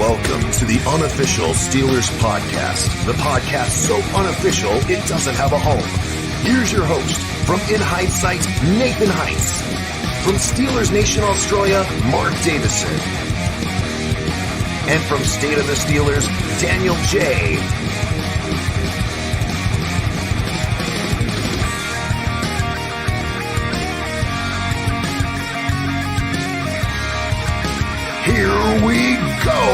Welcome to the Unofficial Steelers Podcast, the podcast so unofficial it doesn't have a home. Here's your host, from In Hindsight, Nathan Heitz. From Steelers Nation Australia, Mark Davison. And from State of the Steelers, Daniel J. Here we go.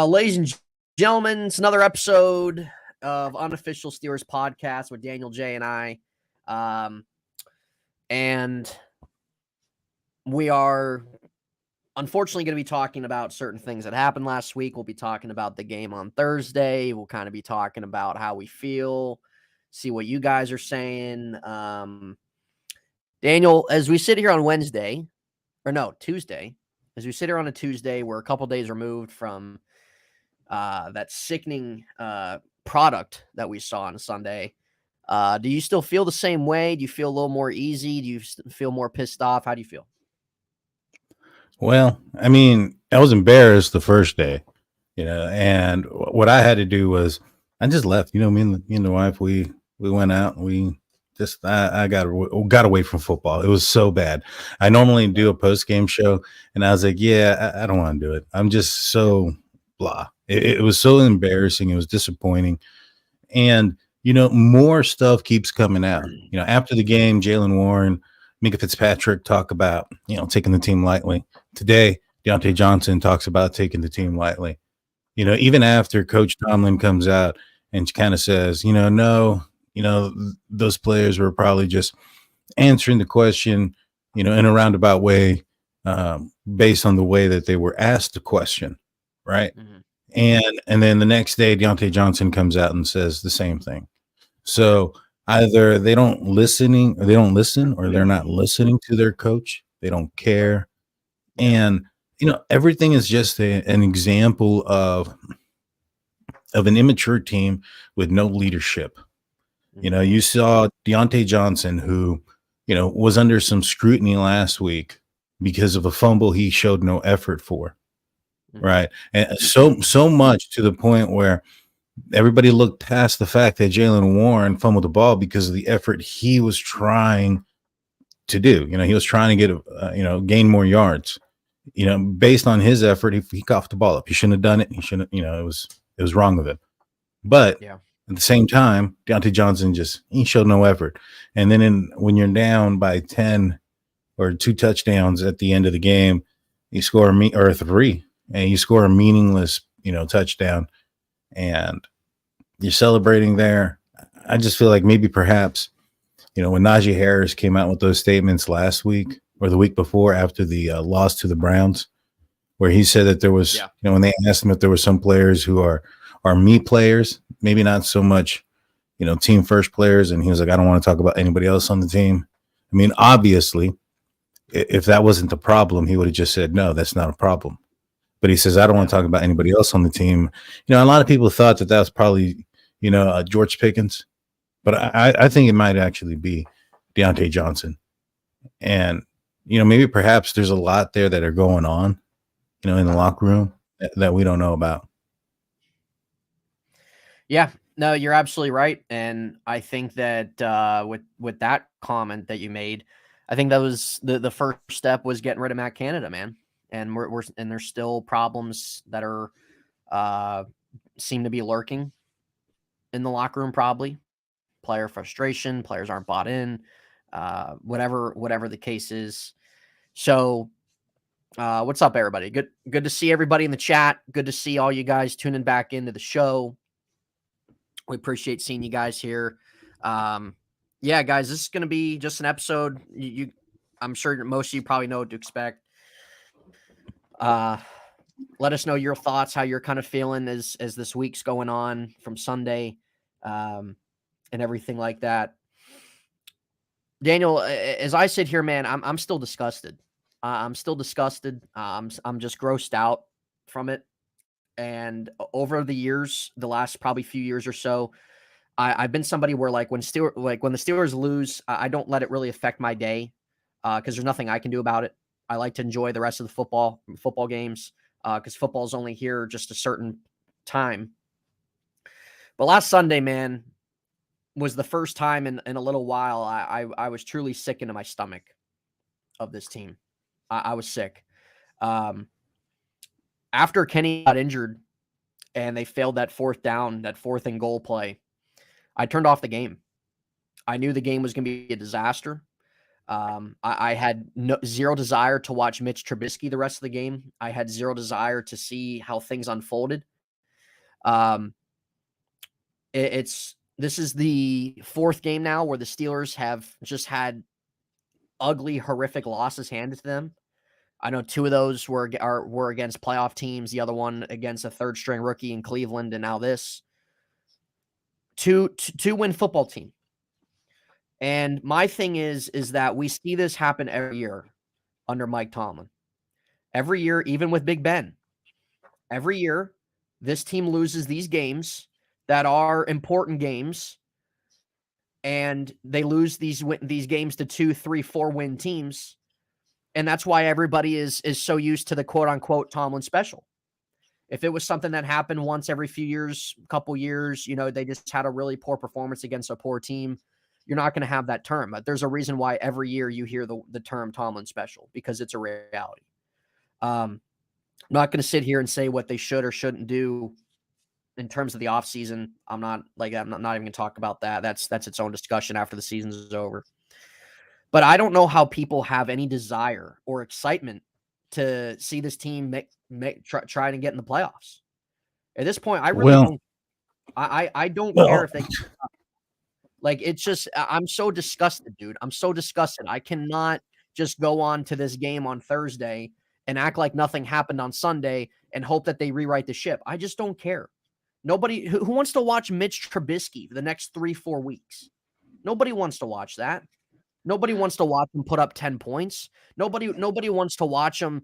Ladies and gentlemen, it's another episode of Unofficial Steelers Podcast with Daniel J. and I. And we are unfortunately going to be talking about certain things that happened last week. We'll be talking about the game on Thursday. We'll kind of be talking about how we feel, see what you guys are saying. Daniel, as we sit here on Tuesday, as we sit here on a Tuesday, we're a couple days removed from that sickening product that we saw on Sunday. Do you still feel the same way? Do you feel a little more easy? Do you feel more pissed off? How do you feel? Well, I mean, I was embarrassed the first day, and what I had to do was I just left. Me and the wife, we went out and I got away from football. It was so bad. I normally do a post-game show, and I was like, yeah, I don't want to do it. I'm just so blah. It was so embarrassing. It was disappointing. And, more stuff keeps coming out. After the game, Jaylen Warren, Minka Fitzpatrick talk about, taking the team lightly. Today, Diontae Johnson talks about taking the team lightly. Even after Coach Tomlin comes out and kind of says, no, those players were probably just answering the question, in a roundabout way, based on the way that they were asked the question, right? Mm-hmm. And then the next day, Diontae Johnson comes out and says the same thing. So either they don't listen, or they're not listening to their coach. They don't care. And, everything is just an example of an immature team with no leadership. You saw Diontae Johnson, who, was under some scrutiny last week because of a fumble he showed no effort for. Right. And so much to the point where everybody looked past the fact that Jaylen Warren fumbled the ball because of the effort he was trying to do. He was trying to get, gain more yards, based on his effort. He coughed the ball up. He shouldn't have done it. He shouldn't, it was wrong of him. But at the same time, Diontae Johnson he showed no effort. And then when you're down by 10 or 2 touchdowns at the end of the game, you score or 3. And you score a meaningless, touchdown, and you're celebrating there. I just feel like maybe perhaps, when Najee Harris came out with those statements last week or the week before after the loss to the Browns, where he said that there was, when they asked him if there were some players who are me players, maybe not so much, team first players. And he was like, I don't want to talk about anybody else on the team. I mean, obviously, if that wasn't the problem, he would have just said, no, that's not a problem. But he says, I don't want to talk about anybody else on the team. A lot of people thought that was probably, George Pickens. But I think it might actually be Diontae Johnson. And, maybe perhaps there's a lot there that are going on, in the locker room that we don't know about. Yeah, no, you're absolutely right. And I think that with that comment that you made, I think that was the first step was getting rid of Matt Canada, man. And and there's still problems that are seem to be lurking in the locker room. Probably player frustration, players aren't bought in, whatever the case is. So, what's up, everybody? Good to see everybody in the chat. Good to see all you guys tuning back into the show. We appreciate seeing you guys here. Yeah, guys, this is going to be just an episode. I'm sure most of you probably know what to expect. Let us know your thoughts, how you're kind of feeling as this week's going on from Sunday, and everything like that. Daniel, as I sit here, man, I'm still disgusted. I'm still disgusted. I'm just grossed out from it. And over the years, the last probably few years or so, I've been somebody where when the Steelers lose, I don't let it really affect my day because there's nothing I can do about it. I like to enjoy the rest of the football games because football is only here just a certain time. But last Sunday, man, was the first time in a little while I was truly sick into my stomach of this team. I was sick. After Kenny got injured and they failed that fourth and goal play, I turned off the game. I knew the game was going to be a disaster. I had zero desire to watch Mitch Trubisky the rest of the game. I had zero desire to see how things unfolded. This is the fourth game now where the Steelers have just had ugly, horrific losses handed to them. I know two of those were against playoff teams. The other one against a third string rookie in Cleveland, and now this two-win football team. And my thing is that we see this happen every year under Mike Tomlin. Every year, even with Big Ben. Every year, this team loses these games that are important games, and they lose these games to 2, 3, 4-win teams. And that's why everybody is so used to the quote-unquote Tomlin special. If it was something that happened once every few years, couple years, they just had a really poor performance against a poor team, you're not going to have that term. But there's a reason why every year you hear the term Tomlin special, because it's a reality. I'm not going to sit here and say what they should or shouldn't do in terms of the offseason. I'm not even going to talk about that. That's its own discussion after the season is over. But I don't know how people have any desire or excitement to see this team try to get in the playoffs. At this point, I really don't. I don't care if they can. Like, it's just, I'm so disgusted, dude. I'm so disgusted. I cannot just go on to this game on Thursday and act like nothing happened on Sunday and hope that they rewrite the ship. I just don't care. Nobody who wants to watch Mitch Trubisky for the next 3-4 weeks. Nobody wants to watch that. Nobody wants to watch them put up 10 points. Nobody wants to watch them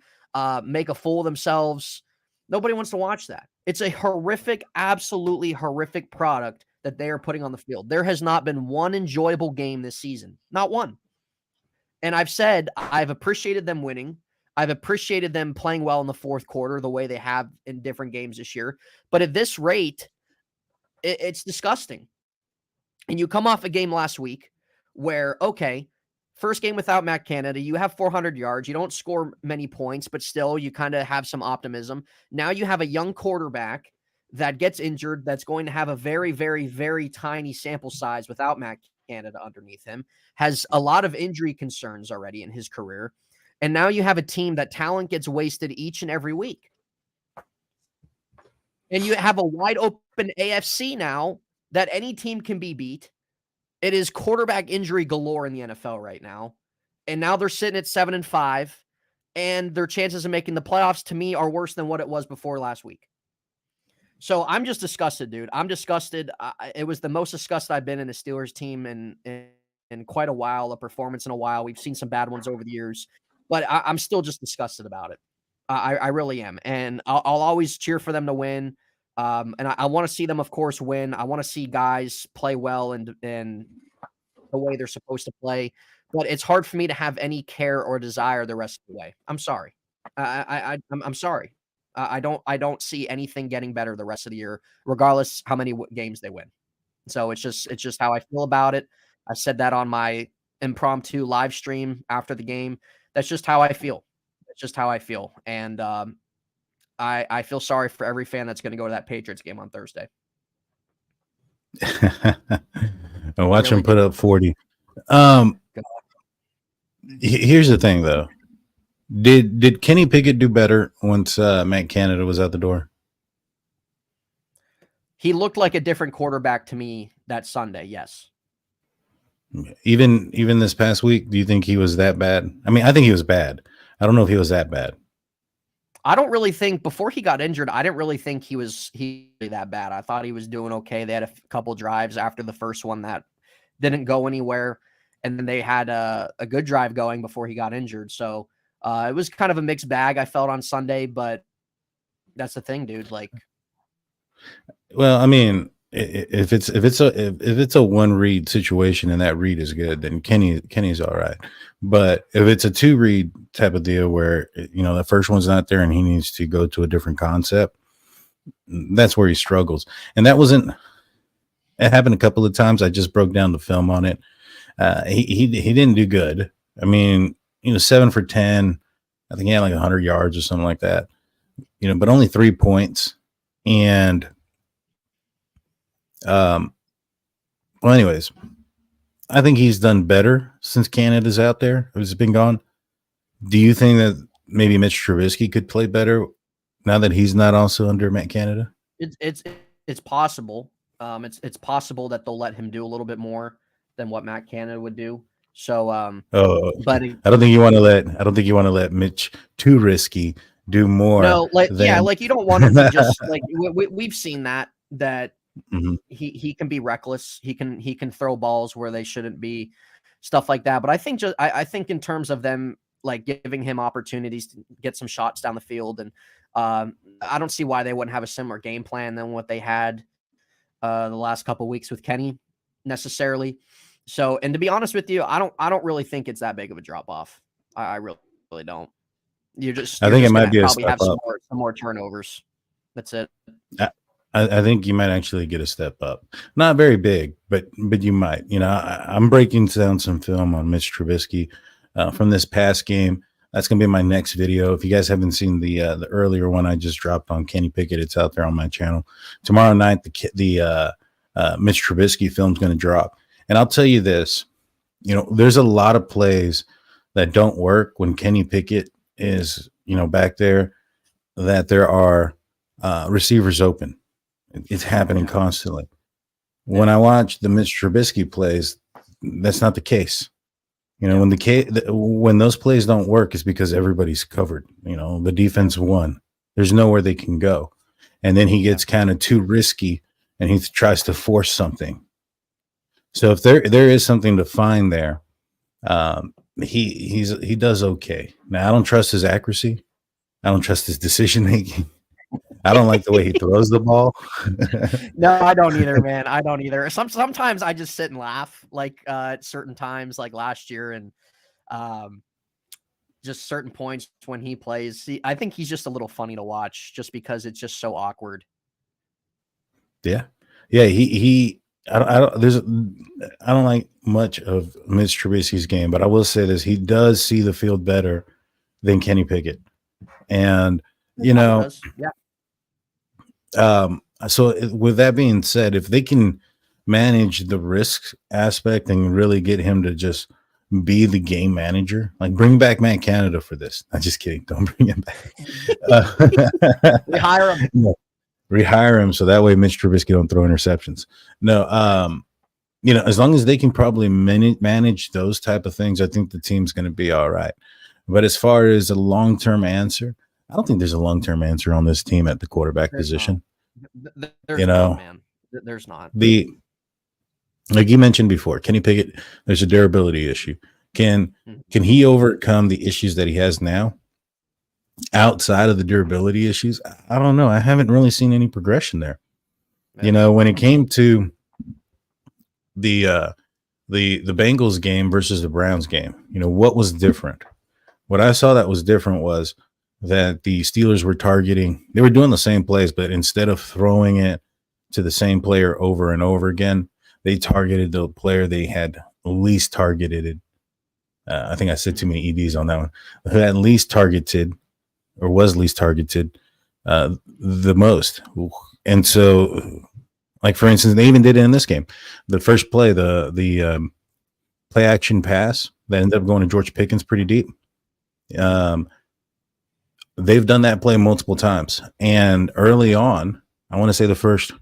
make a fool of themselves. Nobody wants to watch that. It's a horrific, absolutely horrific product that they are putting on the field. There has not been one enjoyable game this season. Not one. And I've said I've appreciated them winning. I've appreciated them playing well in the fourth quarter the way they have in different games this year. But at this rate, it's disgusting. And you come off a game last week where, okay, first game without Matt Canada, you have 400 yards. You don't score many points, but still you kind of have some optimism. Now you have a young quarterback that gets injured, that's going to have a very, very, very tiny sample size without Matt Canada underneath him, has a lot of injury concerns already in his career. And now you have a team that talent gets wasted each and every week. And you have a wide open AFC now that any team can be beat. It is quarterback injury galore in the NFL right now. And now they're sitting at 7-5, and their chances of making the playoffs, to me, are worse than what it was before last week. So I'm just disgusted, dude. I'm disgusted. It was the most disgusted I've been in a Steelers team in quite a while, a performance in a while. We've seen some bad ones over the years, but I'm still just disgusted about it. I really am. And I'll always cheer for them to win. And I want to see them, of course, win. I want to see guys play well and the way they're supposed to play. But it's hard for me to have any care or desire the rest of the way. I'm sorry. I'm sorry. I don't see anything getting better the rest of the year, regardless how many games they win. So it's just how I feel about it. I said that on my impromptu live stream after the game. That's just how I feel. It's just how I feel. And I feel sorry for every fan that's going to go to that Patriots game on Thursday. And watch really him put up 40. Here's the thing, though. Did Kenny Pickett do better once Matt Canada was out the door? He looked like a different quarterback to me that Sunday, yes. Even this past week, do you think he was that bad? I mean, I think he was bad. I don't know if he was that bad. I don't really think, before he got injured, I didn't really think he was that bad. I thought he was doing okay. They had a couple drives after the first one that didn't go anywhere, and then they had a good drive going before he got injured. So it was kind of a mixed bag, I felt, on Sunday, but that's the thing, dude. Like, well, I mean, if it's a one read situation and that read is good, then Kenny's all right. But if it's a two read type of deal where the first one's not there and he needs to go to a different concept, that's where he struggles. And it happened a couple of times. I just broke down the film on it. He didn't do good. I mean, 7 for 10. I think he had like 100 yards or something like that. But only 3 points. And well, anyways, I think he's done better since Canada's out there. It's been gone. Do you think that maybe Mitch Trubisky could play better now that he's not also under Matt Canada? It's possible. It's possible that they'll let him do a little bit more than what Matt Canada would do. So, but I don't think you want to let Mitch too risky do more. No, like you don't want him to just like we've seen that mm-hmm. he can be reckless. He can throw balls where they shouldn't be, stuff like that. But I think I think in terms of them like giving him opportunities to get some shots down the field, and I don't see why they wouldn't have a similar game plan than what they had the last couple of weeks with Kenny necessarily. So, and to be honest with you, I don't really think it's that big of a drop off. I really don't. I think it might be probably have some more turnovers. That's it. I think you might actually get a step up. Not very big, but you might. I'm breaking down some film on Mitch Trubisky from this past game. That's going to be my next video. If you guys haven't seen the earlier one I just dropped on Kenny Pickett, it's out there on my channel. Tomorrow night, the Mitch Trubisky film is going to drop. And I'll tell you this, there's a lot of plays that don't work when Kenny Pickett is, back there, that there are receivers open. It's happening constantly. When I watch the Mitch Trubisky plays, that's not the case. When those plays don't work, it's because everybody's covered. The defense won. There's nowhere they can go. And then he gets kind of too risky and he tries to force something. So if there is something to find there, he does okay. Now I don't trust his accuracy. I don't trust his decision making. I don't like the way he throws the ball. No, I don't either, man. I don't either. Sometimes I just sit and laugh, like at certain times, like last year, and just certain points when he plays. See, I think he's just a little funny to watch, just because it's just so awkward. Yeah. I don't like much of Mitch Trubisky's game, but I will say this: he does see the field better than Kenny Pickett, and yeah. So with that being said, if they can manage the risk aspect and really get him to just be the game manager, like bring back Matt Canada for this. I'm just kidding. Don't bring him back. Rehire him. No. Rehire him so that way Mitch Trubisky don't throw interceptions. No, as long as they can probably manage those type of things, I think the team's going to be all right. But as far as a long-term answer, I don't think there's a long-term answer on this team at the quarterback position. There's not, man. There's not. Like you mentioned before, Kenny Pickett, there's a durability issue. Can he overcome the issues that he has now? Outside of the durability issues, I don't know. I haven't really seen any progression there. When it came to the Bengals game versus the Browns game, what was different? What I saw that was different was that the Steelers were they were doing the same plays, but instead of throwing it to the same player over and over again, they targeted the player they had least targeted. I think I said too many EDs on that one. Who had least targeted or was least targeted the most. And so, like, for instance, they even did it in this game. The first play, the play action pass that ended up going to George Pickens pretty deep. They've done that play multiple times. And early on, I want to say the first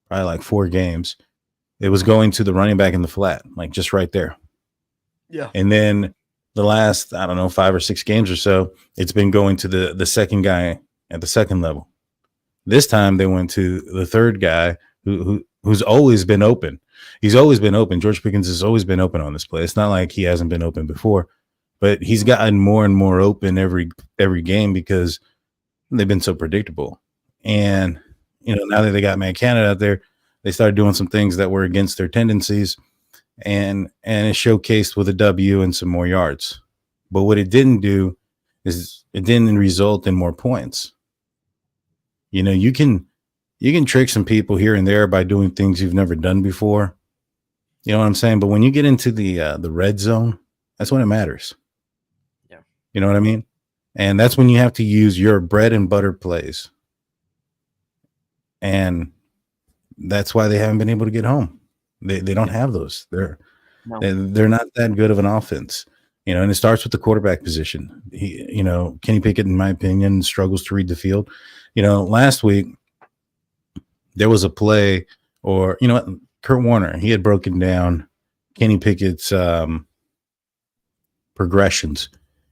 probably like 4 games, it was going to the running back in the flat, like just right there. Yeah. And then the last, 5 or 6 games or so, it's been going to the second guy at the second level. This time they went to the third guy who's always been open. He's always been open. George Pickens has always been open on this play. It's not like he hasn't been open before, but he's gotten more and more open every game because they've been so predictable. And now that they got Matt Canada out there, They started doing some things that were against their tendencies, and it showcased with a W and some more yards. But what it didn't do is it didn't result in more points. You know, you can trick some people here and there by doing things you've never done before. You know what I'm saying? But when you get into the red zone, that's when it matters. Yeah. You know what I mean? And that's when you have to use your bread and butter plays. And that's why they haven't been able to get home. They don't have those. They're not that good of an offense. You know, and it starts with the quarterback position. Kenny Pickett, in my opinion, struggles to read the field. You know, last week there was a play, or you know what, Kurt Warner, he had broken down Kenny Pickett's progressions.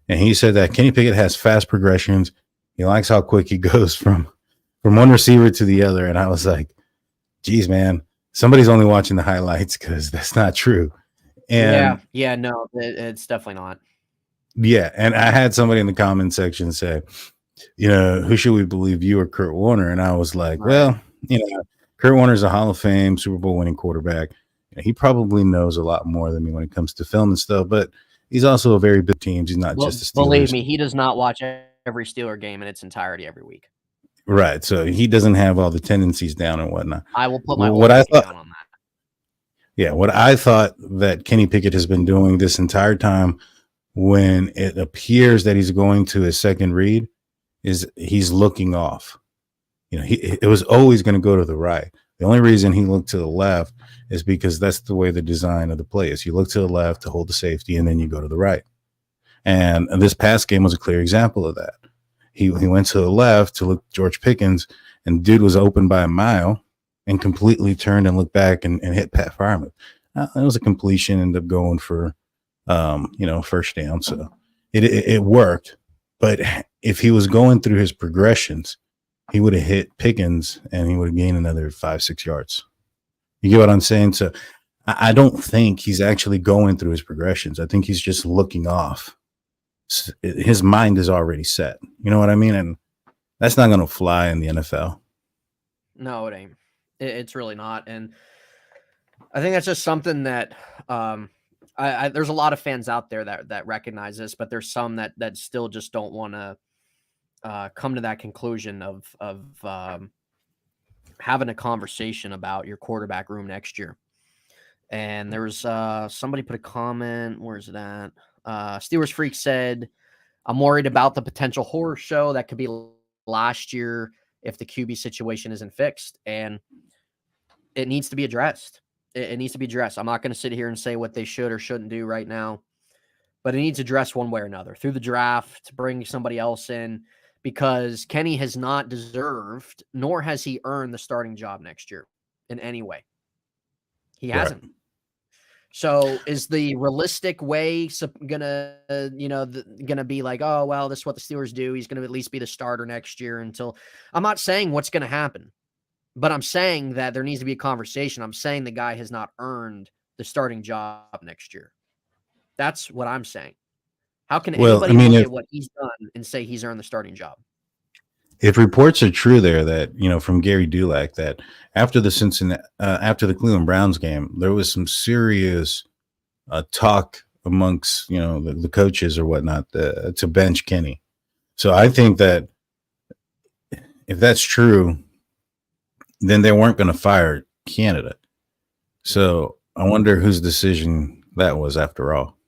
And he said that Kenny Pickett has fast progressions. He likes how quick he goes from one receiver to the other. And I was like, geez, man, somebody's only watching the highlights, because that's not true. And no, it's definitely not. Yeah, and I had somebody in the comment section say, you know, who should we believe, you or Kurt Warner? And I was like, well, you know, Kurt Warner's a Hall of Fame Super Bowl winning quarterback. He probably knows a lot more than me when it comes to film and stuff, but he's also a very big team. He's not just a Steelers. Believe me, he does not watch every Steeler game in its entirety every week. Right, so he doesn't have all the tendencies down and whatnot. I will put my what I thought on that. Yeah, what I thought that Kenny Pickett has been doing this entire time, when it appears that he's going to his second read, is he's looking off. You know, it was always going to go to the right. The only reason he looked to the left is because that's the way the design of the play is. You look to the left to hold the safety, and then you go to the right. And this past game was a clear example of that. He went to the left to look at George Pickens, and dude was open by a mile and completely turned and looked back and hit Pat Fireman. It was a completion, ended up going for first down. So it worked. But if he was going through his progressions, he would have hit Pickens and he would have gained another 5-6 yards. You get what I'm saying? So I don't think he's actually going through his progressions. I think he's just looking off. His mind is already set. You know what I mean? And that's not going to fly in the NFL. No, it ain't. It's really not. And I think that's just something that there's a lot of fans out there that recognize this, but there's some that still just don't want to come to that conclusion of having a conversation about your quarterback room next year. And there was somebody put a comment. Where's that? Steelers Freak said, I'm worried about the potential horror show that could be last year if the QB situation isn't fixed. And it needs to be addressed. It needs to be addressed. I'm not going to sit here and say what they should or shouldn't do right now, but it needs addressed one way or another through the draft, to bring somebody else in, because Kenny has not deserved, nor has he earned the starting job next year in any way. He hasn't. Right. So is the realistic way gonna be like, oh, well, this is what the Steelers do. He's going to at least be the starter next year until – I'm not saying what's going to happen, but I'm saying that there needs to be a conversation. I'm saying the guy has not earned the starting job next year. That's what I'm saying. How can anybody look at what he's done and say he's earned the starting job? If reports are true there that, from Gary Dulac, that after the Cleveland Browns game, there was some serious talk amongst, the coaches or whatnot to bench Kenny. So I think that if that's true, then they weren't going to fire Canada. So I wonder whose decision that was after all.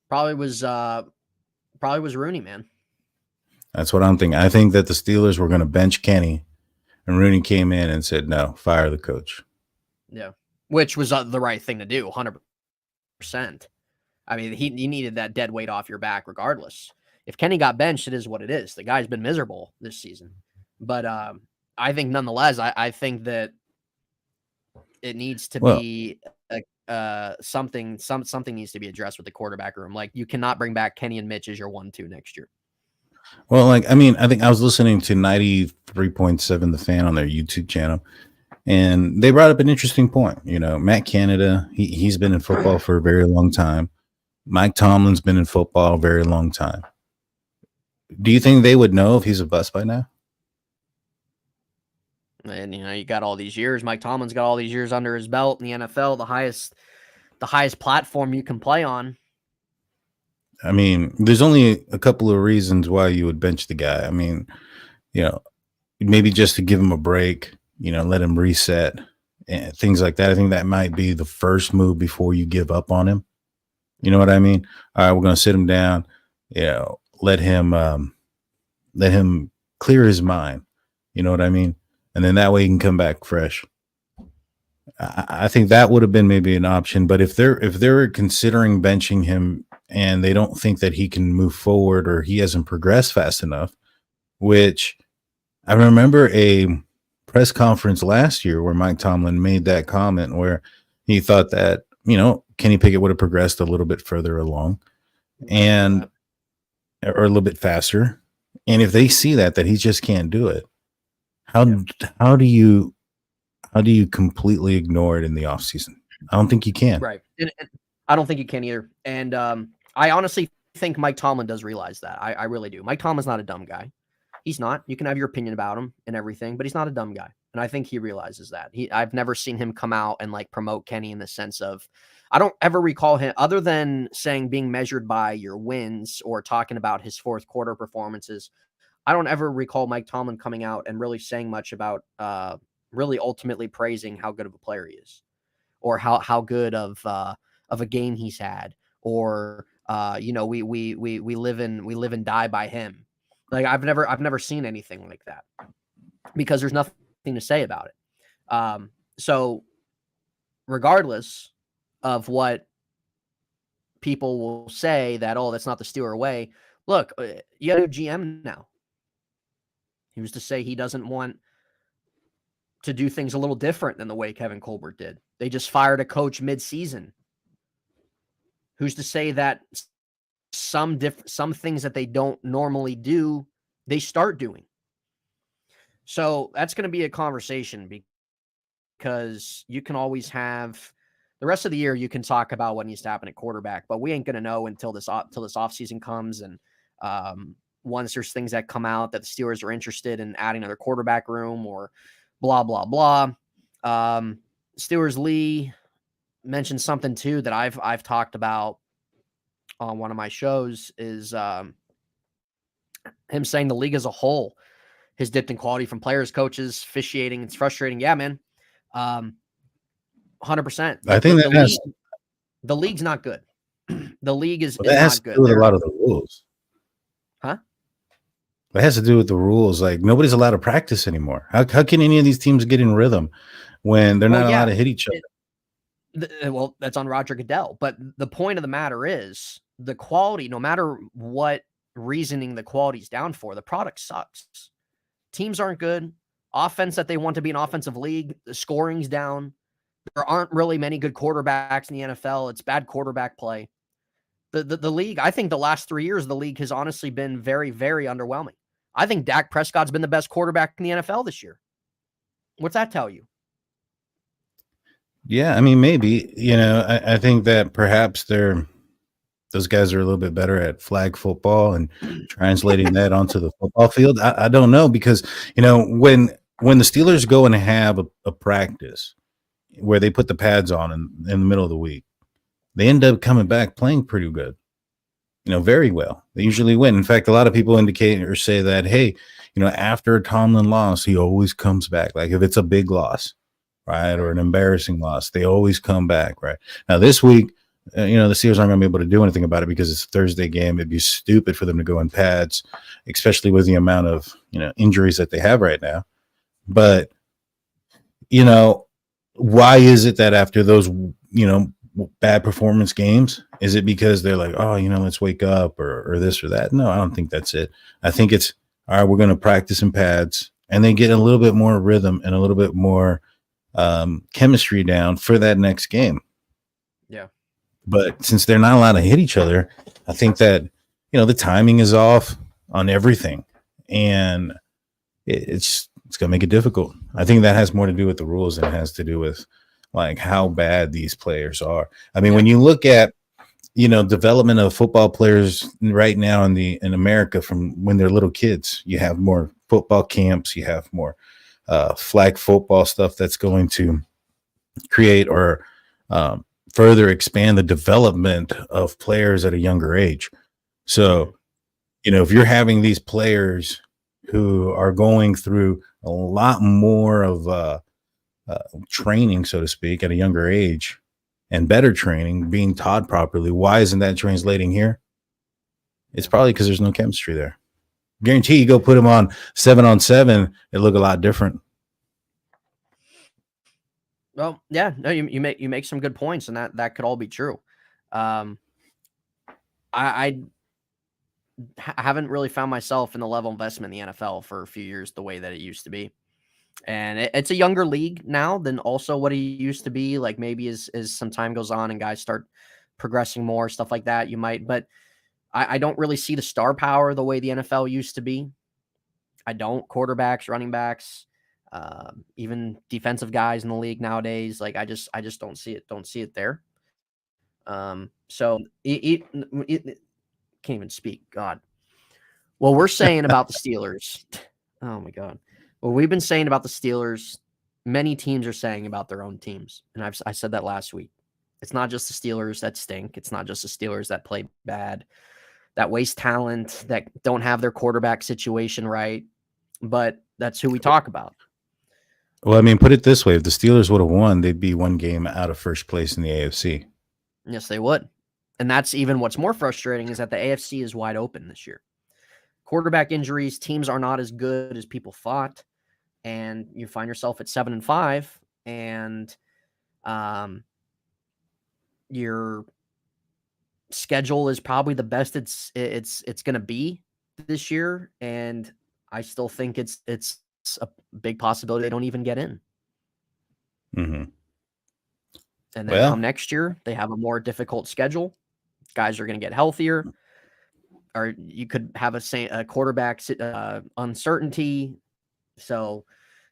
Probably was Rooney, man. That's what I'm thinking. I think that the Steelers were going to bench Kenny, and Rooney came in and said, no, fire the coach. Yeah, which was the right thing to do, 100%. I mean, he needed that dead weight off your back regardless. If Kenny got benched, it is what it is. The guy's been miserable this season. But I think nonetheless, I think that it needs to be something needs to be addressed with the quarterback room. Like, you cannot bring back Kenny and Mitch as your 1-2 next year. Well, I think I was listening to 93.7 The Fan on their YouTube channel, and they brought up an interesting point. Matt Canada, he's been in football for a very long time. Mike Tomlin's been in football a very long time. Do you think they would know if he's a bust by now? And you got all these years. Mike Tomlin's got all these years under his belt in the NFL, the highest platform you can play on. I mean, there's only a couple of reasons why you would bench the guy. I mean, maybe just to give him a break, let him reset and things like that. I think that might be the first move before you give up on him. You know what I mean? All right, we're going to sit him down, let him clear his mind. You know what I mean? And then that way he can come back fresh. I think that would have been maybe an option. But if they're considering benching him and they don't think that he can move forward or he hasn't progressed fast enough, which I remember a press conference last year where Mike Tomlin made that comment where he thought that, Kenny Pickett would have progressed a little bit further along or a little bit faster. And if they see that he just can't do it, how do you completely ignore it in the offseason? I don't think you can. Right. And I don't think you can either. And I honestly think Mike Tomlin does realize that. I really do. Mike Tomlin's not a dumb guy. He's not. You can have your opinion about him and everything, but he's not a dumb guy. And I think he realizes that. I've never seen him come out and promote Kenny in the sense of, I don't ever recall him, other than saying being measured by your wins or talking about his fourth quarter performances. I don't ever recall Mike Tomlin coming out and really saying much about really ultimately praising how good of a player he is, or how good of a game he's had, or we live and die by him. I've never seen anything like that because there's nothing to say about it. So regardless of what people will say that, oh, that's not the Steeler way. Look, you have a GM now. He was to say he doesn't want to do things a little different than the way Kevin Colbert did. They just fired a coach mid-season. Who's to say that some things that they don't normally do, they start doing? So that's going to be a conversation because you can always have the rest of the year. You can talk about what needs to happen at quarterback, but we ain't going to know until this offseason comes. And once there's things that come out that the Steelers are interested in adding another quarterback room or blah, blah, blah. Steelers Lee mentioned something too that I've talked about on one of my shows is him saying the league as a whole has dipped in quality from players, coaches, officiating. It's frustrating. Yeah, man. 100%. I think the league's not good. The league is has not good. To do with a lot of the rules. Huh? It has to do with the rules. Nobody's allowed to practice anymore. How can any of these teams get in rhythm when they're not allowed to hit each other? Well, that's on Roger Goodell. But the point of the matter is the quality, no matter what reasoning the quality's down for, the product sucks. Teams aren't good. Offense that they want to be an offensive league, the scoring's down. There aren't really many good quarterbacks in the NFL. It's bad quarterback play. The league, I think the last 3 years, the league has honestly been very, very underwhelming. I think Dak Prescott's been the best quarterback in the NFL this year. What's that tell you? Yeah, I mean, maybe, I think that perhaps those guys are a little bit better at flag football and translating that onto the football field. I don't know, because, when the Steelers go and have a practice where they put the pads on in the middle of the week, they end up coming back playing pretty good, very well. They usually win. In fact, a lot of people indicate or say that, hey, after a Tomlin loss, he always comes back. If it's a big loss, right, or an embarrassing loss, they always come back, right? Now, this week, the Steelers aren't going to be able to do anything about it because it's a Thursday game. It'd be stupid for them to go in pads, especially with the amount of, injuries that they have right now. But, why is it that after those, bad performance games, is it because they're like, oh, let's wake up or this or that? No, I don't think that's it. I think it's, all right, we're going to practice in pads, and they get a little bit more rhythm and a little bit more chemistry down for that next game. Yeah. But since they're not allowed to hit each other, I think that, the timing is off on everything, and it's going to make it difficult. I think that has more to do with the rules than it has to do with how bad these players are. I mean, when you look at, development of football players right now in America from when they're little kids, you have more football camps, you have more flag football stuff that's going to create or further expand the development of players at a younger age. So, if you're having these players who are going through a lot more of training, so to speak, at a younger age and better training being taught properly, why isn't that translating here? It's probably because there's no chemistry there. Guarantee you go put them on 7-on-7, it look a lot different. Well, yeah, no, you make some good points, and that could all be true. I haven't really found myself in the level of investment in the NFL for a few years the way that it used to be. And it's a younger league now than also what it used to be. Like maybe as some time goes on and guys start progressing more, stuff like that, you might. But I don't really see the star power the way the NFL used to be. I don't. Quarterbacks, running backs, even defensive guys in the league nowadays. Like I just don't see it. Don't see it there. So it can't even speak. God. Well, we're saying about the Steelers. Oh my God. Well, we've been saying about the Steelers, many teams are saying about their own teams. And I said that last week. It's not just the Steelers that stink. It's not just the Steelers that play bad, that waste talent, that don't have their quarterback situation right. But that's who we talk about. Well, I mean, put it this way. If the Steelers would have won, they'd be one game out of first place in the AFC. Yes, they would. And that's even what's more frustrating is that the AFC is wide open this year. Quarterback injuries, teams are not as good as people thought. And you find yourself at 7-5, and your schedule is probably the best it's going to be this year. And I still think it's a big possibility they don't even get in. Mm-hmm. And then come next year, they have a more difficult schedule. Guys are going to get healthier, or you could have a quarterback uncertainty. So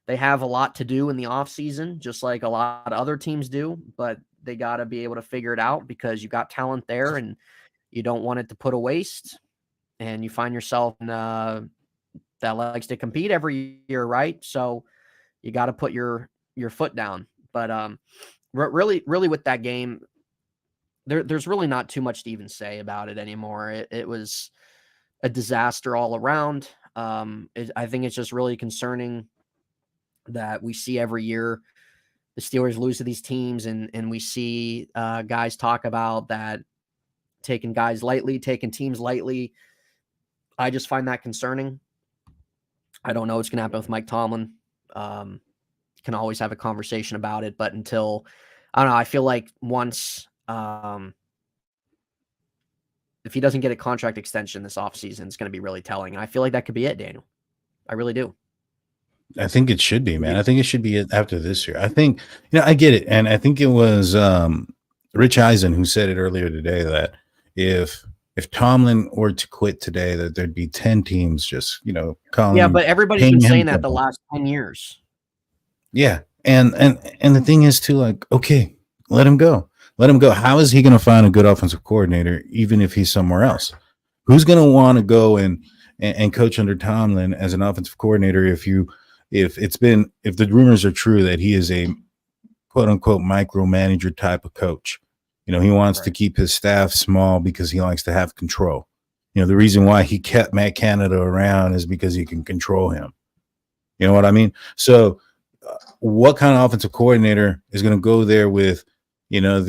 they have a lot to do in the offseason, just like a lot of other teams do, but they got to be able to figure it out because you got talent there and you don't want it to put a waste. And you find yourself in, that likes to compete every year, right? So you got to put your foot down. But really with that game, there's really not too much to even say about it anymore. It was a disaster all around. I think it's just really concerning that we see every year the Steelers lose to these teams, and we see guys talk about that taking guys lightly, taking teams lightly. I just find that concerning. I don't know what's going to happen with Mike Tomlin. Can always have a conversation about it, but until, I don't know, I feel like once if he doesn't get a contract extension this offseason, it's going to be really telling. And I feel like that could be it, Daniel. I really do. I think it should be, man. I think it should be after this year. I think, I get it. And I think it was Rich Eisen who said it earlier today that if Tomlin were to quit today, that there'd be 10 teams just, calling. Yeah, but everybody's been saying that the last 10 years. Yeah. And the thing is too, like, okay, let him go. Let him go. How is he going to find a good offensive coordinator, even if he's somewhere else? Who's going to want to go and coach under Tomlin as an offensive coordinator if the rumors are true that he is a quote unquote micromanager type of coach? He wants to keep his staff small because he likes to have control. The reason why he kept Matt Canada around is because he can control him. You know what I mean? So what kind of offensive coordinator is going to go there with, what's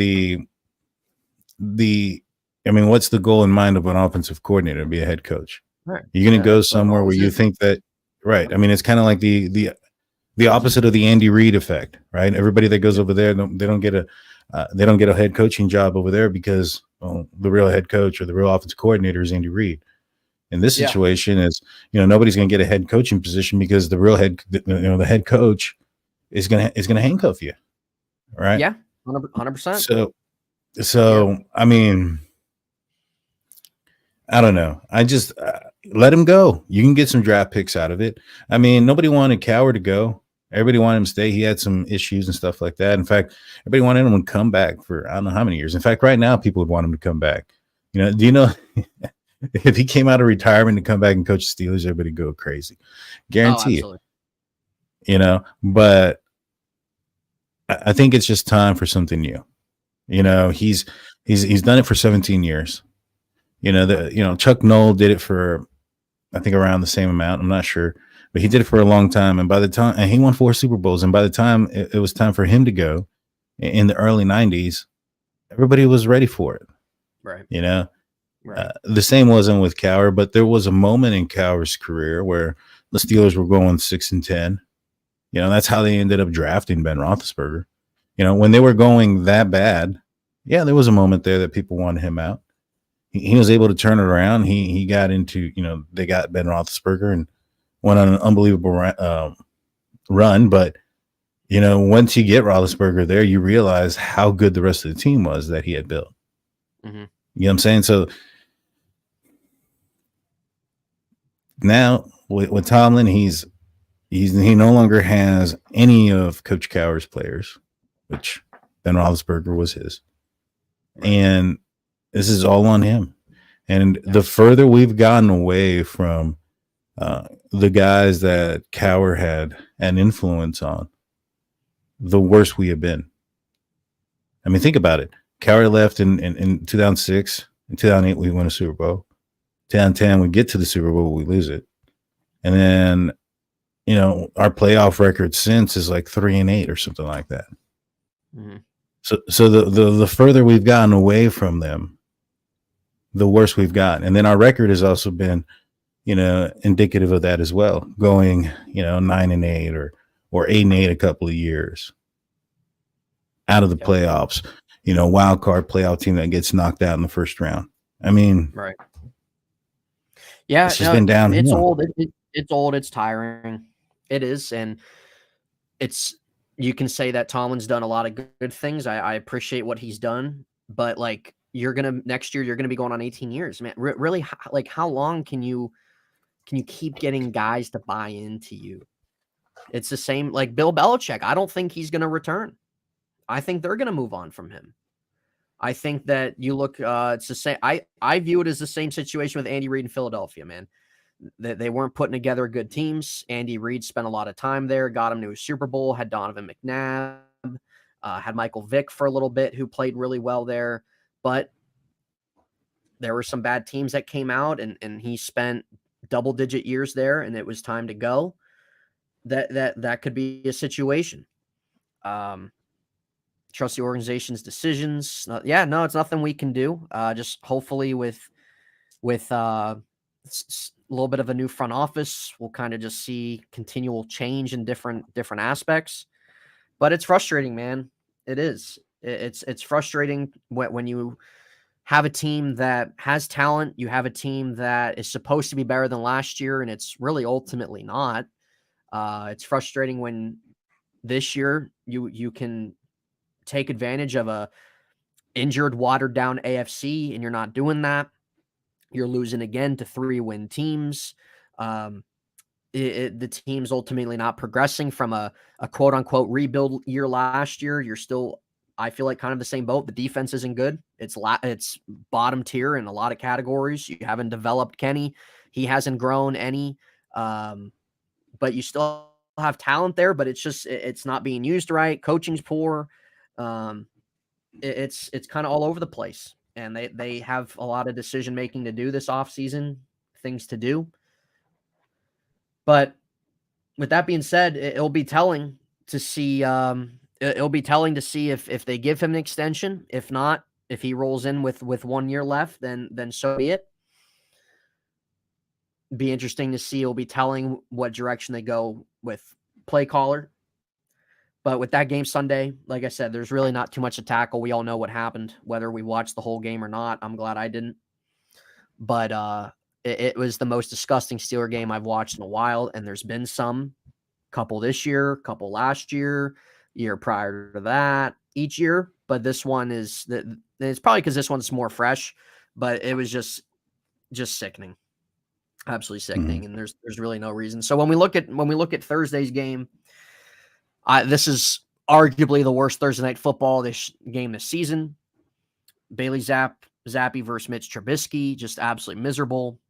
the goal in mind of an offensive coordinator to be a head coach? Right. You're going to go somewhere where you think that, right. I mean, it's kind of like the opposite of the Andy Reid effect, right? Everybody that goes over there, they don't get a head coaching job over there because the real head coach or the real offensive coordinator is Andy Reid. In this situation is, nobody's going to get a head coaching position because the real the head coach is going to handcuff you. Right. Yeah. 100%. So, I mean, I don't know. I just let him go. You can get some draft picks out of it. I mean, nobody wanted Cowher to go. Everybody wanted him to stay. He had some issues and stuff like that. In fact, everybody wanted him to come back for I don't know how many years. In fact, right now, people would want him to come back. Do you know if he came out of retirement to come back and coach the Steelers, everybody go crazy. Guarantee it. But I think it's just time for something new. He's done it for 17 years. Chuck Noll did it for, I think, around the same amount. I'm not sure, but he did it for a long time. And and he won 4 Super Bowls. And by the time it was time for him to go in the early 90s, everybody was ready for it. Right. Right. The same wasn't with Cowher, but there was a moment in Cowher's career where the Steelers were going 6-10. That's how they ended up drafting Ben Roethlisberger. When they were going that bad, yeah, there was a moment there that people wanted him out. He was able to turn it around. He got into, they got Ben Roethlisberger and went on an unbelievable run. But, once you get Roethlisberger there, you realize how good the rest of the team was that he had built. Mm-hmm. You know what I'm saying? So now with Tomlin, he no longer has any of Coach Cowher's players, which Ben Roethlisberger was his. Right. And this is all on him. And the further we've gotten away from the guys that Cowher had an influence on, the worse we have been. I mean, think about it. Cowher left in 2006. In 2008, we win a Super Bowl. 2010, we get to the Super Bowl, we lose it. And then, our playoff record since is like 3-8 or something like that. Mm-hmm. So the further we've gotten away from them, the worse we've gotten. And then our record has also been, indicative of that as well, going, 9-8 or 8-8 a couple of years out of the playoffs, wild card playoff team that gets knocked out in the first round. I mean, right. Yeah. It's just been down. It's old. It's old. It's tiring. It is. And you can say that Tomlin's done a lot of good things. I appreciate what he's done, but like, next year, you're going to be going on 18 years, man. Really, like, how long can you keep getting guys to buy into you? It's the same, like Bill Belichick. I don't think he's going to return. I think they're going to move on from him. I think that you look, it's the same. I view it as the same situation with Andy Reid in Philadelphia, man. They weren't putting together good teams. Andy Reid spent a lot of time there, got him to a Super Bowl, had Donovan McNabb, had Michael Vick for a little bit, who played really well there. But there were some bad teams that came out, and he spent double-digit years there, and it was time to go. That could be a situation. Trust the organization's decisions. It's nothing we can do. Just hopefully with a little bit of a new front office, we'll kind of just see continual change in different aspects. But it's frustrating, man. It is. It's frustrating when you have a team that has talent. You have a team that is supposed to be better than last year, and it's really ultimately not. It's frustrating when this year you can take advantage of a injured, watered down AFC, and you're not doing that. You're losing again to 3-win teams. The team's ultimately not progressing from a quote unquote rebuild year last year. You're still, I feel like, kind of the same boat. The defense isn't good. It's bottom tier in a lot of categories. You haven't developed Kenny. He hasn't grown any. But you still have talent there, but it's not being used right. Coaching's poor. It's kind of all over the place, and they have a lot of decision making to do this offseason, things to do. But with that being said, it'll be telling to see. It'll be telling to see if they give him an extension. If not, if he rolls in with 1 year left, then so be it. Be interesting to see. It'll be telling what direction they go with play caller. But with that game Sunday, like I said, there's really not too much to tackle. We all know what happened, whether we watched the whole game or not. I'm glad I didn't. But it was the most disgusting Steeler game I've watched in a while, and there's been some. Couple this year, couple last year, year prior to that, each year. But this one it's probably because this one's more fresh, but it was just sickening. Absolutely sickening. Mm-hmm. And there's really no reason. So when we look at Thursday's game, this is arguably the worst Thursday night football game this season. Bailey Zappi versus Mitch Trubisky, just absolutely miserable.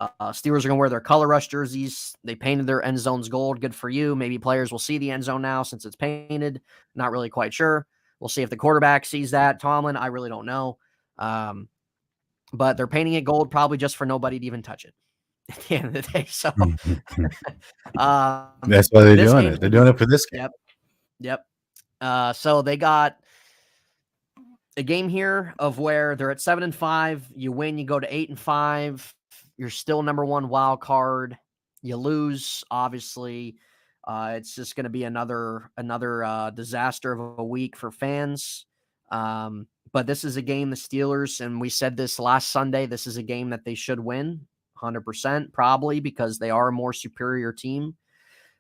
Steelers are going to wear their color rush jerseys. They painted their end zones gold. Good for you. Maybe players will see the end zone now since it's painted. Not really quite sure. We'll see if the quarterback sees that. Tomlin, I really don't know. But they're painting it gold probably just for nobody to even touch it at the end of the day. So that's why they're doing it. They're doing it for this game. Yep. So they got a game here of where they're at 7-5. You win, you go to 8-5. You're still number one wild card. You lose, obviously. It's just going to be another disaster of a week for fans. But this is a game the Steelers, and we said this last Sunday, this is a game that they should win 100%, probably because they are a more superior team.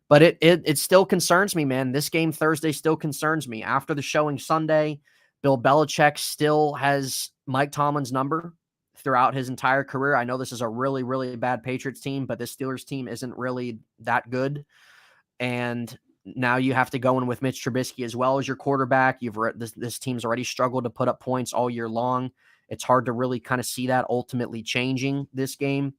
But it still concerns me, man. This game Thursday still concerns me. After the showing Sunday, Bill Belichick still has Mike Tomlin's number throughout his entire career. I know this is a really, really bad Patriots team, but this Steelers team isn't really that good. And now you have to go in with Mitch Trubisky as well as your quarterback. This team's already struggled to put up points all year long. It's hard to really kind of see that ultimately changing this game.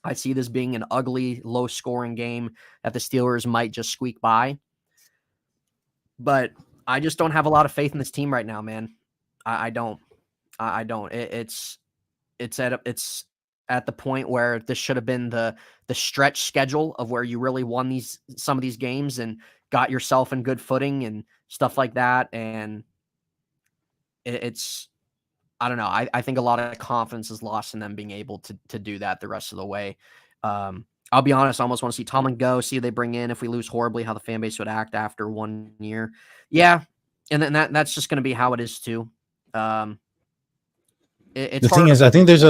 I see this being an ugly, low-scoring game that the Steelers might just squeak by. But I just don't have a lot of faith in this team right now, man. I don't. It's at the point where this should have been the stretch schedule of where you really won some of these games and got yourself in good footing and stuff like that. And it's I don't know. I think a lot of confidence is lost in them being able to do that the rest of the way. I'll be honest, I almost want to see Tomlin go, see who they bring in. If we lose horribly, how the fan base would act after 1 year. Yeah. And then that's just going to be how it is too. The thing is, I think there's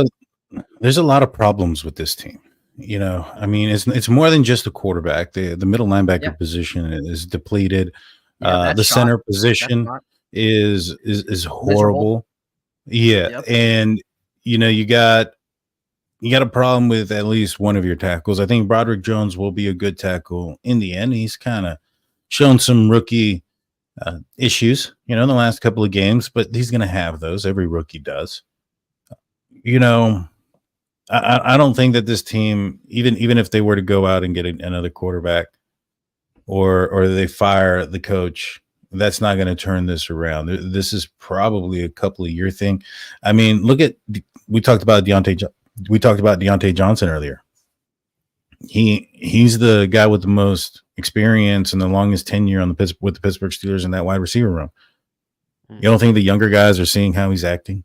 a lot of problems with this team. You know, I mean, it's more than just a quarterback. The middle linebacker position is depleted. The center position is horrible. Yeah. Yep. And you know, you got a problem with at least one of your tackles. I think Broderick Jones will be a good tackle in the end. He's kind of shown some rookie issues, you know, in the last couple of games, but he's going to have those. Every rookie does. You know, I don't think that this team, even if they were to go out and get another quarterback or they fire the coach, that's not going to turn this around. This is probably a couple of year thing. I mean, we talked about Deontay Johnson earlier. He's the guy with the most experience and the longest tenure with the Pittsburgh Steelers in that wide receiver room. You don't think the younger guys are seeing how he's acting?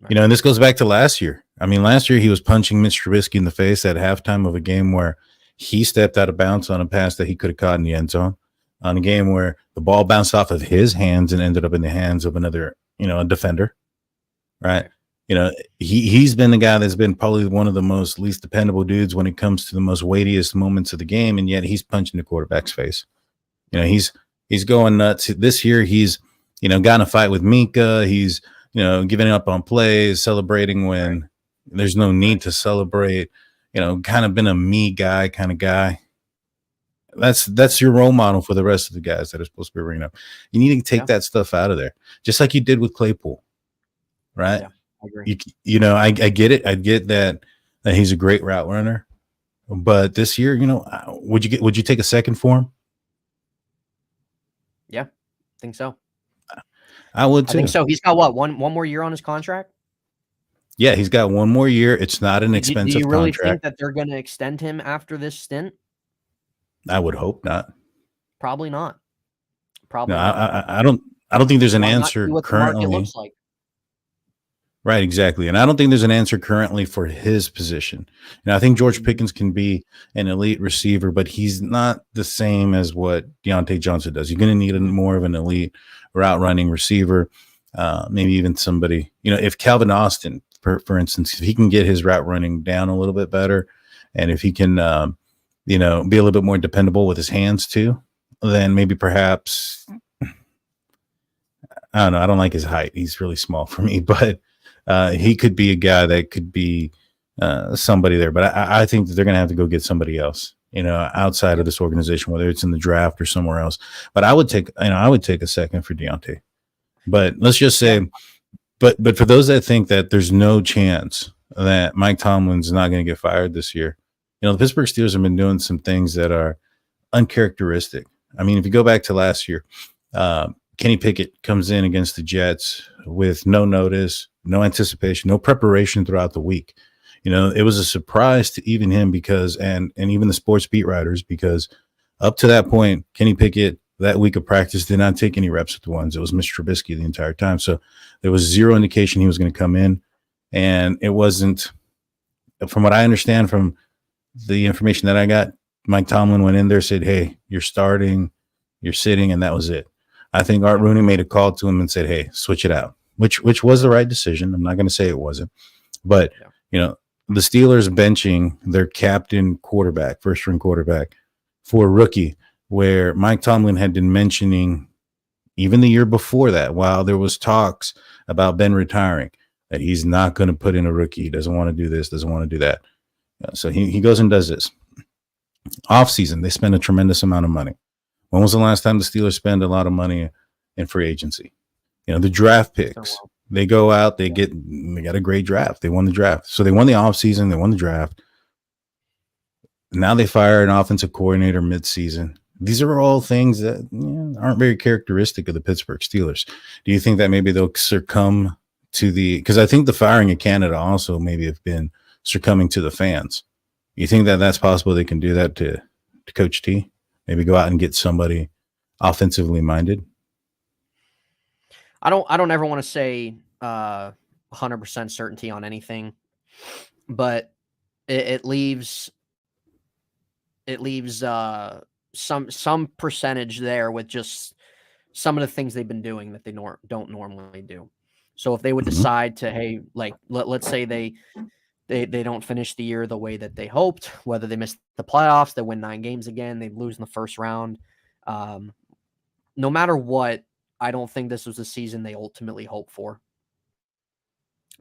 Right. You know, and this goes back to last year. I mean, last year he was punching Mitch Trubisky in the face at halftime of a game where he stepped out of bounds on a pass that he could have caught in the end zone, on a game where the ball bounced off of his hands and ended up in the hands of another, you know, a defender, right? You know, he's been the guy that's been probably one of the most least dependable dudes when it comes to the most weightiest moments of the game, and yet he's punching the quarterback's face. You know, he's going nuts. This year he's, you know, got in a fight with Minka. He's, you know, giving up on plays, celebrating when there's no need to celebrate, you know, kind of been a me guy kind of guy. That's your role model for the rest of the guys that are supposed to be bringing up. You need to take that stuff out of there, just like you did with Claypool, right? Yeah, I agree. You know, I get it. I get that he's a great route runner, but this year, you know, would you take a second for him? Yeah, I think so. I would too. I think so. He's got what, one more year on his contract? Yeah, he's got 1 more year. It's not an expensive contract. Do you really contract. think that they're going to extend him after this stint? I would hope not. Probably not. No, I don't think there's an answer currently. The market looks like. Right, exactly. And I don't think there's an answer currently for his position. And I think George Pickens can be an elite receiver, but he's not the same as what Deontay Johnson does. You're going to need more of an elite route running receiver, maybe even somebody, you know, if Calvin Austin, for instance, if he can get his route running down a little bit better, and if he can, you know, be a little bit more dependable with his hands too, then maybe perhaps, I don't know. I don't like his height. He's really small for me, but he could be a guy that could be somebody there. But I think that they're going to have to go get somebody else, you know, outside of this organization, whether it's in the draft or somewhere else. But I would take a second for Deontay. But let's just say, but for those that think that there's no chance that Mike Tomlin's not going to get fired this year. You know, the Pittsburgh Steelers have been doing some things that are uncharacteristic. I mean, if you go back to last year, Kenny Pickett comes in against the Jets with no notice, no anticipation, no preparation throughout the week. You know, it was a surprise to even him because, and even the sports beat writers, because up to that point, Kenny Pickett, that week of practice, did not take any reps with the ones. It was Mr. Trubisky the entire time. So there was zero indication he was going to come in. And it wasn't, from what I understand from the information that I got, Mike Tomlin went in there, said, hey, you're starting, you're sitting, and that was it. I think Art Rooney made a call to him and said, hey, switch it out, which was the right decision. I'm not going to say it wasn't. But, you know, the Steelers benching their captain quarterback, first-string quarterback, for a rookie, where Mike Tomlin had been mentioning even the year before that, while there was talks about Ben retiring, that he's not going to put in a rookie. He doesn't want to do this, doesn't want to do that. So he goes and does this. Off season, they spend a tremendous amount of money. When was the last time the Steelers spend a lot of money in free agency? You know, the draft picks. They go out, they got a great draft. They won the draft. So they won the offseason, they won the draft. Now they fire an offensive coordinator midseason. These are all things that aren't very characteristic of the Pittsburgh Steelers. Do you think that maybe they'll succumb to because I think the firing in Canada also maybe have been succumbing to the fans. You think that that's possible they can do that to Coach T? Maybe go out and get somebody offensively minded? I don't ever want to say 100% certainty on anything, but it leaves some percentage there with just some of the things they've been doing that they don't normally do. So if they would decide to, hey, like let's say they don't finish the year the way that they hoped, whether they miss the playoffs, they win 9 games again, they lose in the first round. No matter what, I don't think this was the season they ultimately hoped for.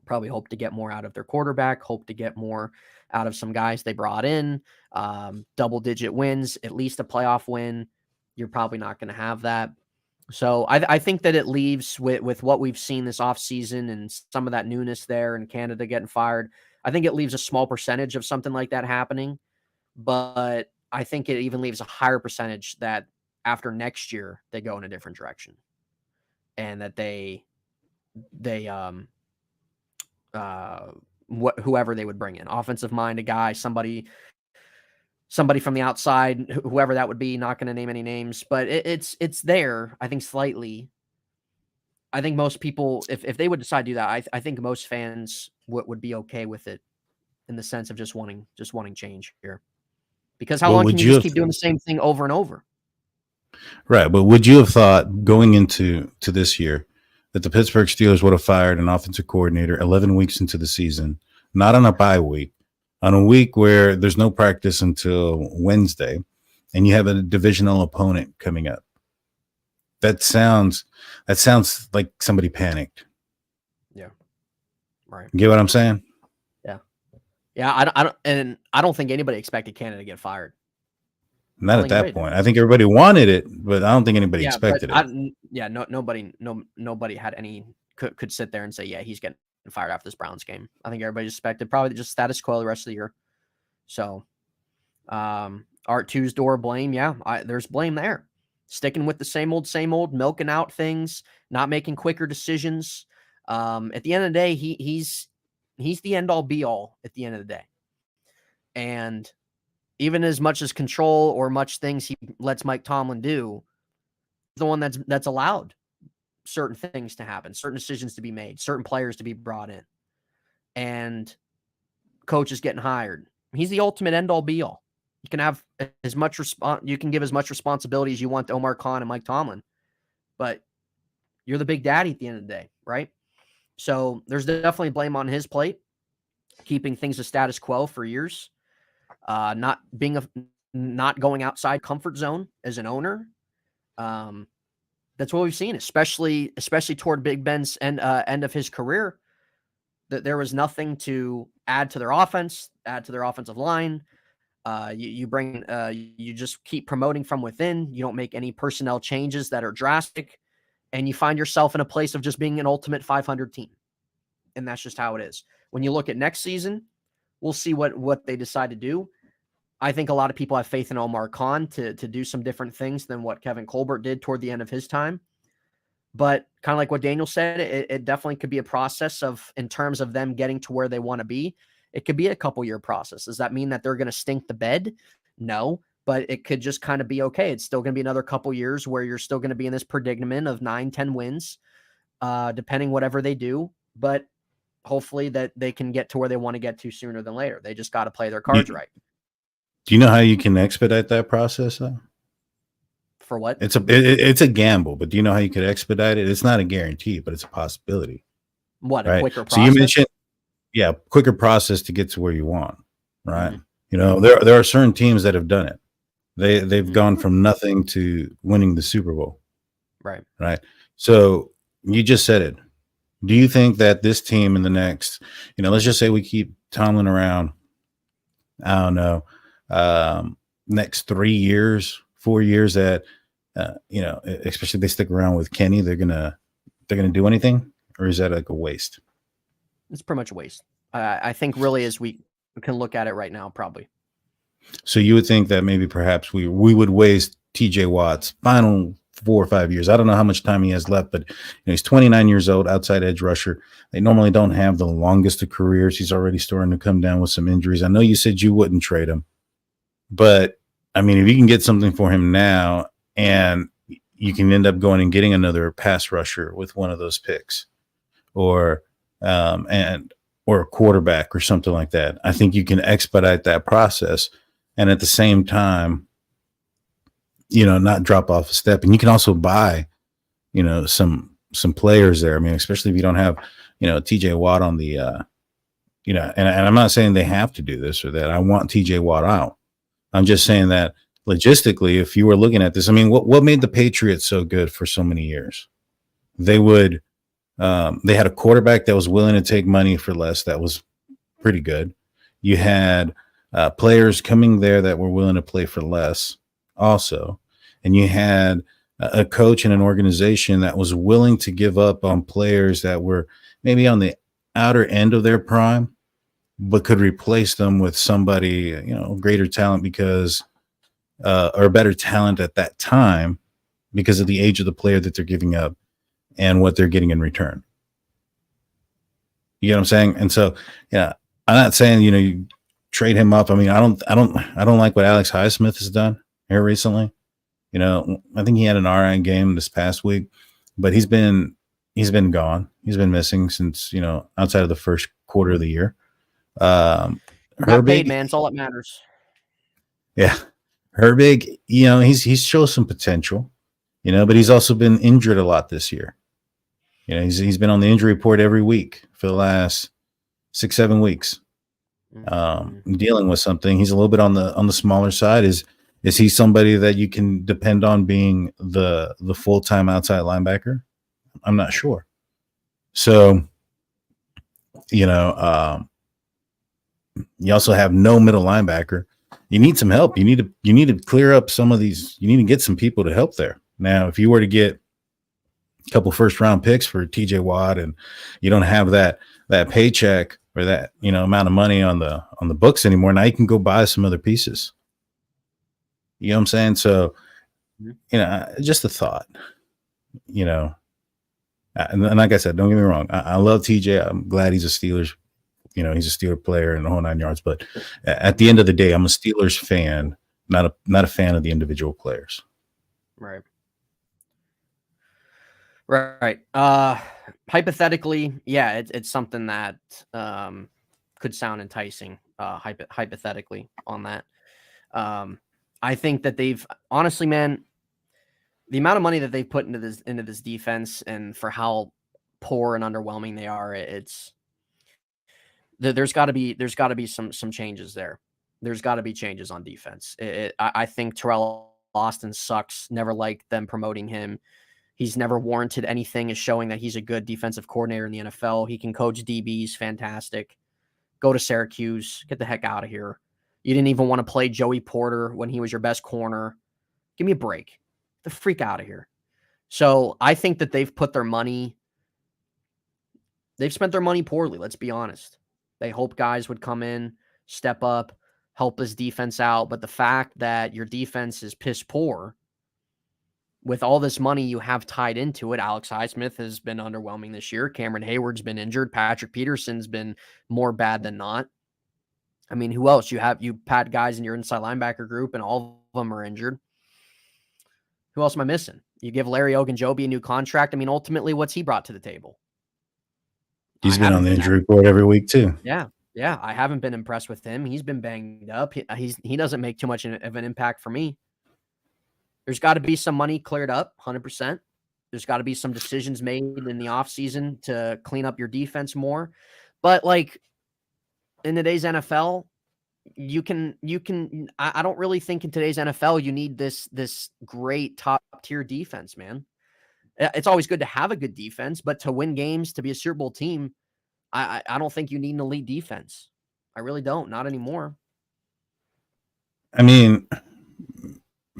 Probably hope to get more out of their quarterback, hope to get more out of some guys they brought in, double-digit wins, at least a playoff win. You're probably not going to have that. So I think that it leaves with what we've seen this offseason and some of that newness there and Canada getting fired. I think it leaves a small percentage of something like that happening, but I think it even leaves a higher percentage that after next year, they go in a different direction and that whoever they would bring in, offensive minded guy, somebody from the outside, whoever that would be, not going to name any names, but it's there. I think slightly. I think most people, if they would decide to do that, I think most fans would be okay with it in the sense of just wanting change here, because how long can you just keep doing the same thing over and over? Right. But would you have thought going into this year that the Pittsburgh Steelers would have fired an offensive coordinator 11 weeks into the season, not on a bye week, on a week where there's no practice until Wednesday, and you have a divisional opponent coming up? That sounds like somebody panicked. Yeah. Right. You get what I'm saying? Yeah. Yeah. I don't think anybody expected Canada to get fired. Not at that point. I think everybody wanted it, but I don't think anybody expected it. Nobody had any could sit there and say, yeah, he's getting fired after this Browns game. I think everybody expected probably just status quo the rest of the year. So, Art 2's door blame. Yeah, there's blame there. Sticking with the same old, milking out things, not making quicker decisions. At the end of the day, he's the end all be all at the end of the day. And even as much as control or much things he lets Mike Tomlin do, the one that's allowed certain things to happen, certain decisions to be made, certain players to be brought in, and coaches getting hired. He's the ultimate end all be all. You can have as much you can give as much responsibility as you want to Omar Khan and Mike Tomlin, but you're the big daddy at the end of the day, right? So there's definitely blame on his plate, keeping things a status quo for years. Not going outside comfort zone as an owner. That's what we've seen, especially toward Big Ben's end of his career, that there was nothing to add to their offense, add to their offensive line. You just keep promoting from within. You don't make any personnel changes that are drastic, and you find yourself in a place of just being an ultimate 500 team. And that's just how it is. When you look at next season, we'll see what they decide to do. I think a lot of people have faith in Omar Khan to do some different things than what Kevin Colbert did toward the end of his time. But kind of like what Daniel said, it definitely could be a process of, in terms of them getting to where they want to be, it could be a couple year process. Does that mean that they're going to stink the bed? No, but it could just kind of be okay. It's still going to be another couple years where you're still going to be in this predicament of 9-10 wins, depending whatever they do. But hopefully that they can get to where they want to get to sooner than later. They just got to play their cards right. Do you know how you can expedite that process though? For what? It's a gamble, but do you know how you could expedite it? It's not a guarantee, but it's a possibility. What, right? A quicker process? So you mentioned, quicker process to get to where you want, right? Mm-hmm. You know, there are certain teams that have done it. They've gone from nothing to winning the Super Bowl. Right. Right. So you just said it. Do you think that this team in the next, let's just say we keep Tomlin around, I don't know, next 3 years, 4 years, that especially if they stick around with Kenny, they're gonna do anything, or is that like a waste? It's pretty much a waste. I think really, as we can look at it right now, probably. So you would think that maybe perhaps we would waste TJ Watt's final 4 or 5 years. I don't know how much time he has left, but he's 29 years old, outside edge rusher. They normally don't have the longest of careers. He's already starting to come down with some injuries. I know you said you wouldn't trade him, but I mean, if you can get something for him now, and you can end up going and getting another pass rusher with one of those picks, or a quarterback or something like that, I think you can expedite that process, and at the same time, not drop off a step. And you can also buy, some players there. I mean, especially if you don't have, TJ Watt on the, and I'm not saying they have to do this or that. I want TJ Watt out. I'm just saying that logistically, if you were looking at this, I mean, what made the Patriots so good for so many years? They had a quarterback that was willing to take money for less. That was pretty good. You had players coming there that were willing to play for less also. And you had a coach and an organization that was willing to give up on players that were maybe on the outer end of their prime, but could replace them with somebody, greater talent because, or better talent at that time because of the age of the player that they're giving up and what they're getting in return. You know what I'm saying? And so, I'm not saying, you trade him up. I mean, I don't like what Alex Highsmith has done here recently. I think he had an RN game this past week, but he's been gone. He's been missing since, outside of the first quarter of the year. Got paid, man. It's all that matters. Yeah. Herbig, he's shown some potential, but he's also been injured a lot this year. He's been on the injury report every week for the last 6-7 weeks, dealing with something. He's a little bit on the smaller side. Is he somebody that you can depend on being the full-time outside linebacker? I'm not sure. So, you also have no middle linebacker. You need some help. You need to clear up some of these. You need to get some people to help there. Now, if you were to get a couple first-round picks for TJ Watt, and you don't have that paycheck or that amount of money on the books anymore, now you can go buy some other pieces. You know what I'm saying? So, just a thought. And like I said, don't get me wrong. I love TJ. I'm glad he's a Steelers. He's a Steeler player and the whole 9 yards. But at the end of the day, I'm a Steelers fan, not a fan of the individual players. Right. Right. Hypothetically, yeah, it's something that could sound enticing. Hypothetically, on that, I think that they've honestly, man, the amount of money that they've put into this defense, and for how poor and underwhelming they are, there's got to be some changes there. There's got to be changes on defense. I think Terrell Austin sucks. Never liked them promoting him. He's never warranted anything as showing that he's a good defensive coordinator in the NFL. He can coach DBs, fantastic. Go to Syracuse. Get the heck out of here. You didn't even want to play Joey Porter when he was your best corner. Give me a break. Get the freak out of here. So I think that they've spent their money poorly, let's be honest. They hope guys would come in, step up, help his defense out. But the fact that your defense is piss poor with all this money you have tied into it, Alex Highsmith has been underwhelming this year. Cameron Hayward's been injured. Patrick Peterson's been more bad than not. I mean, who else? You pat guys in your inside linebacker group, and all of them are injured. Who else am I missing? You give Larry Ogunjobi a new contract. I mean, ultimately, what's he brought to the table? He's been on the injury report every week too. Yeah. I haven't been impressed with him. He's been banged up. He doesn't make too much of an impact for me. There's got to be some money cleared up, 100%. There's got to be some decisions made in the offseason to clean up your defense more. But like in today's NFL, I don't really think in today's NFL you need this great top tier defense, man. It's always good to have a good defense, but to win games, to be a Super Bowl team, I don't think you need an elite defense. I really don't. Not anymore. I mean,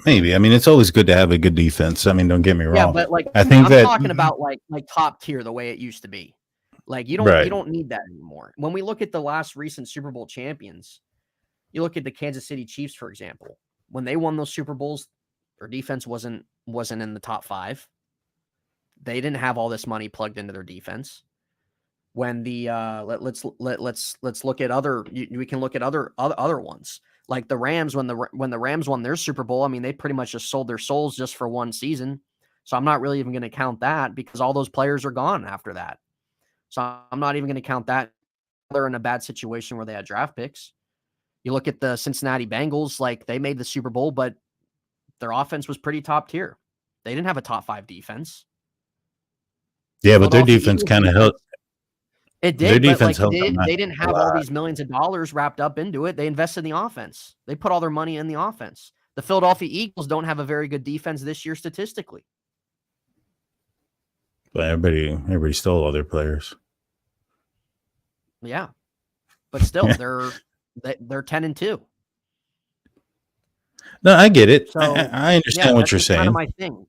maybe. I mean, it's always good to have a good defense. I mean, don't get me wrong. Yeah, but like I'm talking about like top tier the way it used to be. Like you don't need that anymore. When we look at the last recent Super Bowl champions, you look at the Kansas City Chiefs, for example. When they won those Super Bowls, their defense wasn't in the top 5. They didn't have all this money plugged into their defense. When the let's look at we can look at other ones. Like the Rams, when the Rams won their Super Bowl, I mean, they pretty much just sold their souls just for one season. So I'm not really even going to count that because all those players are gone after that. So I'm not even going to count that. They're in a bad situation where they had draft picks. You look at the Cincinnati Bengals, like they made the Super Bowl, but their offense was pretty top tier. They didn't have a top 5 defense. Yeah, but their defense kind of helped. It did. Their defense helped. They didn't have all these millions of dollars wrapped up into it. They invested in the offense. They put all their money in the offense. The Philadelphia Eagles don't have a very good defense this year statistically. But everybody stole all their players. Yeah, but still, they're 10-2. No, I get it. So, I understand what you're saying. Kind of my thing.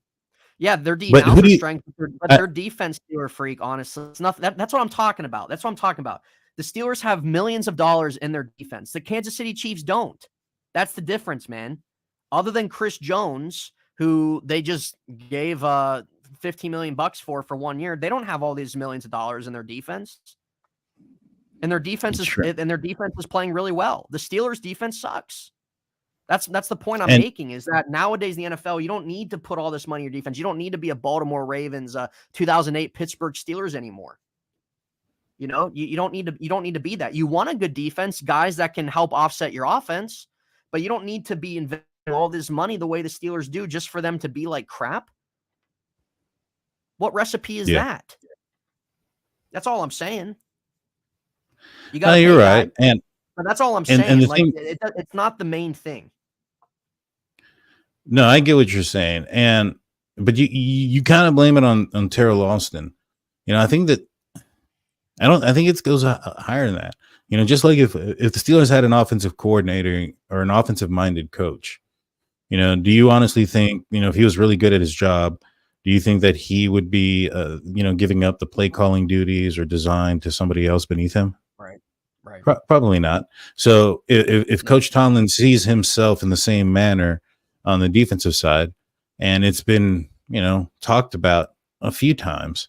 Yeah, their strength, but their defense Steeler freak. Honestly, it's not. That's what I'm talking about. That's what I'm talking about. The Steelers have millions of dollars in their defense. The Kansas City Chiefs don't. That's the difference, man. Other than Chris Jones, who they just gave $15 million for 1 year, they don't have all these millions of dollars in their defense. And their defense is playing really well. The Steelers' defense sucks. That's the point I'm making, is that nowadays in the NFL, you don't need to put all this money in your defense. You don't need to be a Baltimore Ravens, 2008 Pittsburgh Steelers anymore. You know, you don't need to be that. You want a good defense, guys that can help offset your offense, but you don't need to be investing all this money the way the Steelers do just for them to be like crap. What recipe is that? That's all I'm saying. You're right. But that's all I'm saying. And it's not the main thing. No, I get what you're saying. But you kind of blame it on Terrell Austin. You know, I think it goes higher than that. You know, just like if the Steelers had an offensive coordinator or an offensive minded coach, you know, do you honestly think, you know, if he was really good at his job, do you think that he would be, giving up the play calling duties or design to somebody else beneath him? Right. Probably not. So if Coach Tomlin sees himself in the same manner on the defensive side, and it's been, talked about a few times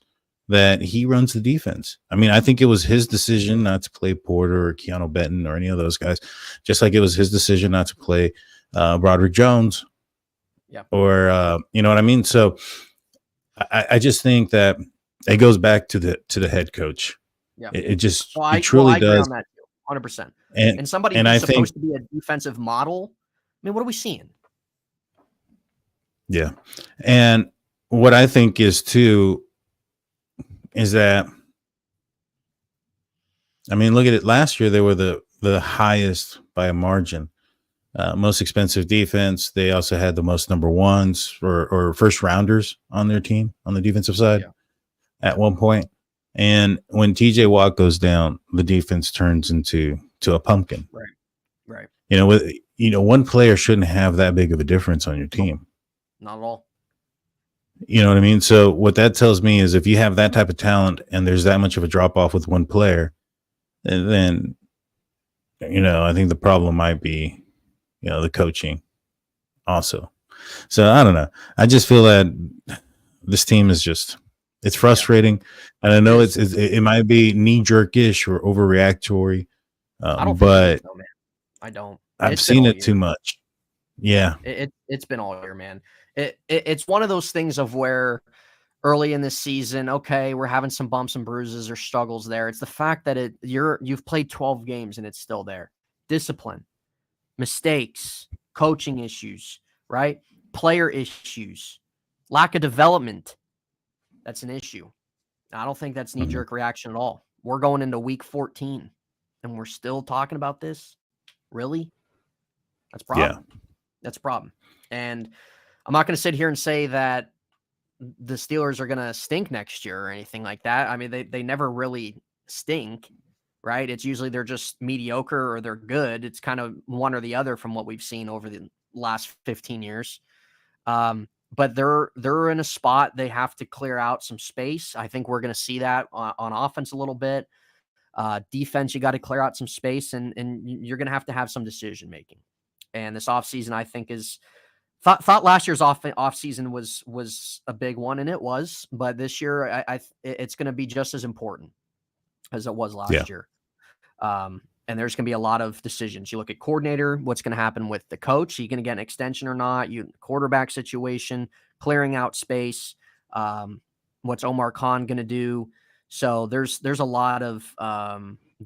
that he runs the defense. I mean, I think it was his decision not to play Porter or Keanu Benton or any of those guys, just like it was his decision not to play Broderick Jones. Yeah. Or, you know what I mean? So I just think that it goes back to the head coach. Yeah. It just it truly does. Agree on that 100%. And somebody who's supposed to be a defensive model. I mean, what are we seeing? Yeah. And what I think is too, is that, I mean, look at it. Last year, they were the highest by a margin, most expensive defense. They also had the most number ones or first rounders on their team on the defensive side at one point. And when TJ Watt goes down, the defense turns into a pumpkin. Right. One player shouldn't have that big of a difference on your team. Not at all. You know what I mean? So what that tells me is if you have that type of talent and there's that much of a drop off with one player, And then, I think the problem might be, the coaching also. So I don't know. I just feel that this team is it's frustrating. And I know it might be knee jerkish or overreactory, I don't think it is, but though, man. I don't. I've It's been seen all it too year. much. Yeah. It's been all year, man. It's one of those things of where early in this season, okay, we're having some bumps and bruises or struggles there. It's the fact that you've played 12 games and it's still there. Discipline, mistakes, coaching issues, right? Player issues, lack of development. That's an issue. I don't think that's knee-jerk reaction at all. We're going into week 14 and we're still talking about this. Really? That's a problem. Yeah. That's a problem. And I'm not going to sit here and say that the Steelers are going to stink next year or anything like that. I mean, they never really stink, right? It's usually they're just mediocre or they're good. It's kind of one or the other from what we've seen over the last 15 years. But they're in a spot they have to clear out some space. I think we're going to see that on offense a little bit. Defense, you got to clear out some space, and you're going to have some decision making. And this offseason, I think, is thought last year's offseason was a big one, and it was. But this year, it's going to be just as important as it was last year. And there's going to be a lot of decisions. You look at coordinator, what's going to happen with the coach? Are you going to get an extension or not? Quarterback situation, clearing out space. What's Omar Khan going to do? So there's a lot of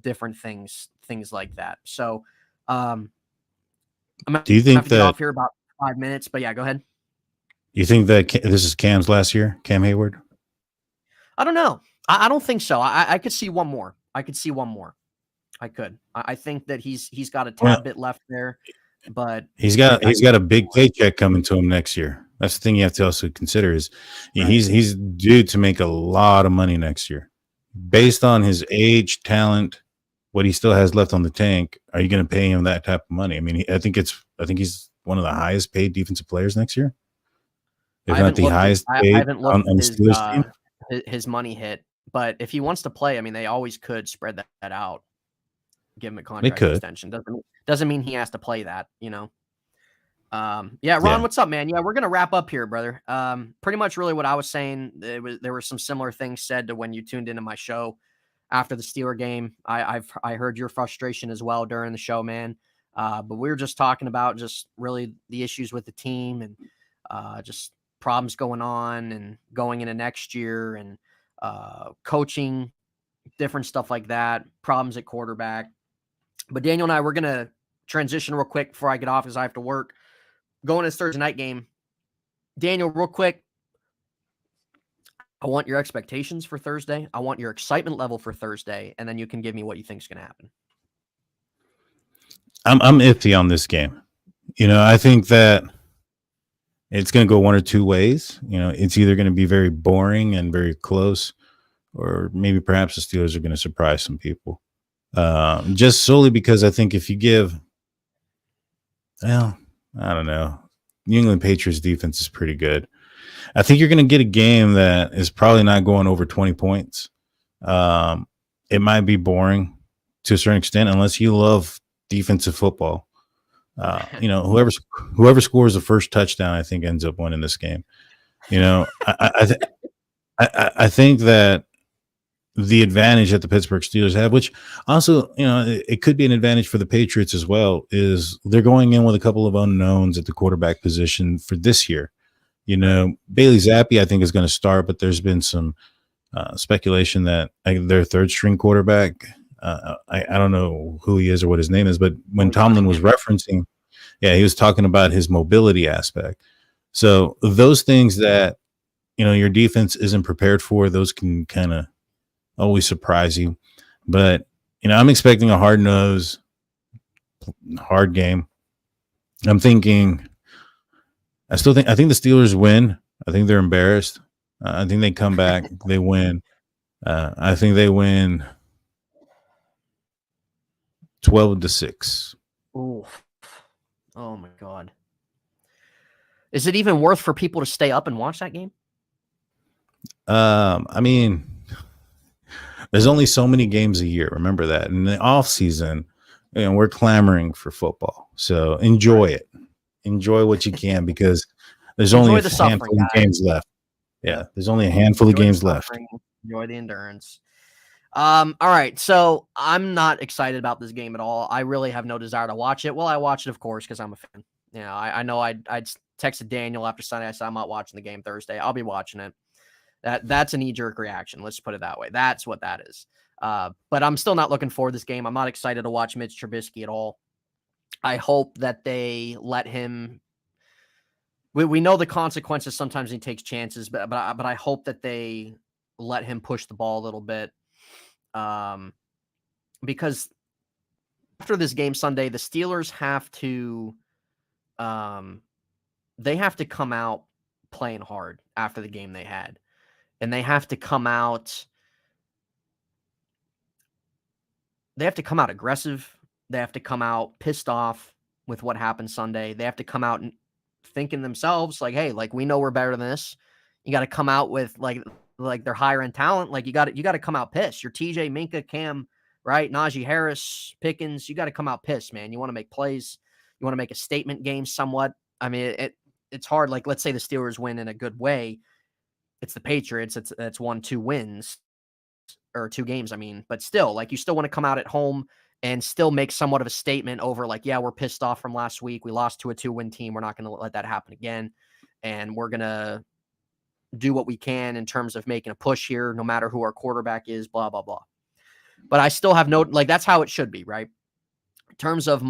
different things like that. So do you think that off here about 5 minutes? But yeah, go ahead. You think that this is Cam's last year, Cam Hayward? I don't know. I don't think so. I could see one more. I could. I think that he's got a tad bit left there, but he's got a big paycheck coming to him next year. That's the thing you have to also consider is he's due to make a lot of money next year. Based on his age, talent, what he still has left on the tank, are you going to pay him that type of money? I mean, I think he's one of the highest paid defensive players next year, if not the highest paid. I haven't looked at his money hit, but if he wants to play, I mean, they always could spread that out, give him a contract extension. Doesn't mean he has to play that, Ron, what's up, man? Yeah, we're gonna wrap up here, brother. Pretty much really what I was saying. There were some similar things said to when you tuned into my show after the Steeler game. I heard your frustration as well during the show, man. But we were just talking about just really the issues with the team and just problems going on and going into next year and coaching, different stuff like that, problems at quarterback. But Daniel and I, we're going to transition real quick before I get off because I have to work. Going to this Thursday night game. Daniel, real quick, I want your expectations for Thursday. I want your excitement level for Thursday, and then you can give me what you think is going to happen. I'm iffy on this game. I think that it's going to go one or two ways. It's either going to be very boring and very close, or maybe perhaps the Steelers are going to surprise some people. Just solely because I think if you give, I don't know, New England Patriots defense is pretty good. I think you're going to get a game that is probably not going over 20 points. It might be boring to a certain extent unless you love defensive football. Whoever scores the first touchdown, I think ends up winning this game. I think that the advantage that the Pittsburgh Steelers have, which also, it could be an advantage for the Patriots as well, is they're going in with a couple of unknowns at the quarterback position for this year. Bailey Zappi, I think, is going to start, but there's been some speculation that their third string quarterback, I don't know who he is or what his name is, but when Tomlin was referencing, he was talking about his mobility aspect. So those things that, your defense isn't prepared for, those can kind of always surprise you. But, I'm expecting a hard-nosed, hard game. I think the Steelers win. I think they're embarrassed. I think they come back. They win. I think they win 12-6. Ooh. Oh my God. Is it even worth for people to stay up and watch that game? I mean, There's only so many games a year. Remember that. In the off season, we're clamoring for football. So enjoy it. Enjoy what you can, because there's only Enjoy a the suffering, handful of guys. games left. Yeah, there's only a handful of Enjoy the games left. suffering, enjoy the endurance. All right, so I'm not excited about this game at all. I really have no desire to watch it. Well, I watch it, of course, because I'm a fan. You know, I know I'd texted Daniel after Sunday. I said I'm not watching the game Thursday. I'll be watching it. That's a knee-jerk reaction. Let's put it that way. That's what that is. But I'm still not looking forward to this game. I'm not excited to watch Mitch Trubisky at all. I hope that they let him. We know the consequences. Sometimes he takes chances, but I hope that they let him push the ball a little bit. Because after this game Sunday, the Steelers have to, they have to come out playing hard after the game they had, and they have to come out. They have to come out aggressive. They have to come out pissed off with what happened Sunday. They have to come out and thinking themselves like, hey, like we know we're better than this. You got to come out with like they're higher end talent. Like you got to come out pissed. You're TJ, Minka, Cam, right? Najee Harris, Pickens. You got to come out pissed, man. You want to make plays. You want to make a statement game somewhat. I mean, it's hard. Like let's say the Steelers win in a good way. It's the Patriots. It's 1-2 wins or 2 games. I mean, but still, like you still want to come out at home and still make somewhat of a statement over like, yeah, we're pissed off from last week. We lost to a 2-win team. We're not going to let that happen again. And we're going to do what we can in terms of making a push here, no matter who our quarterback is, blah, blah, blah. But I still have no, like, that's how it should be, right? In terms of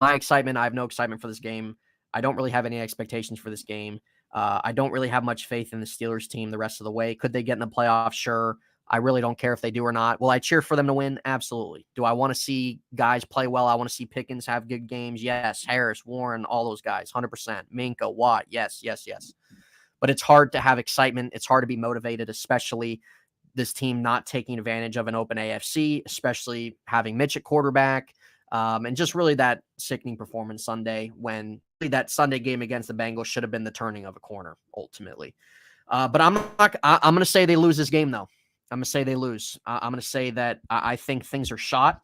my excitement, I have no excitement for this game. I don't really have any expectations for this game. I don't really have much faith in the Steelers team the rest of the way. Could they get in the playoffs? Sure. I really don't care if they do or not. Will I cheer for them to win? Absolutely. Do I want to see guys play well? I want to see Pickens have good games. Yes. Harris, Warren, all those guys, 100%. Minka, Watt. Yes, yes, yes. But it's hard to have excitement. It's hard to be motivated, especially this team not taking advantage of an open AFC, especially having Mitch at quarterback. And just really that sickening performance Sunday when that Sunday game against the Bengals should have been the turning of a corner ultimately. But I'm going to say they lose this game though. I'm going to say they lose. I'm going to say that I think things are shot.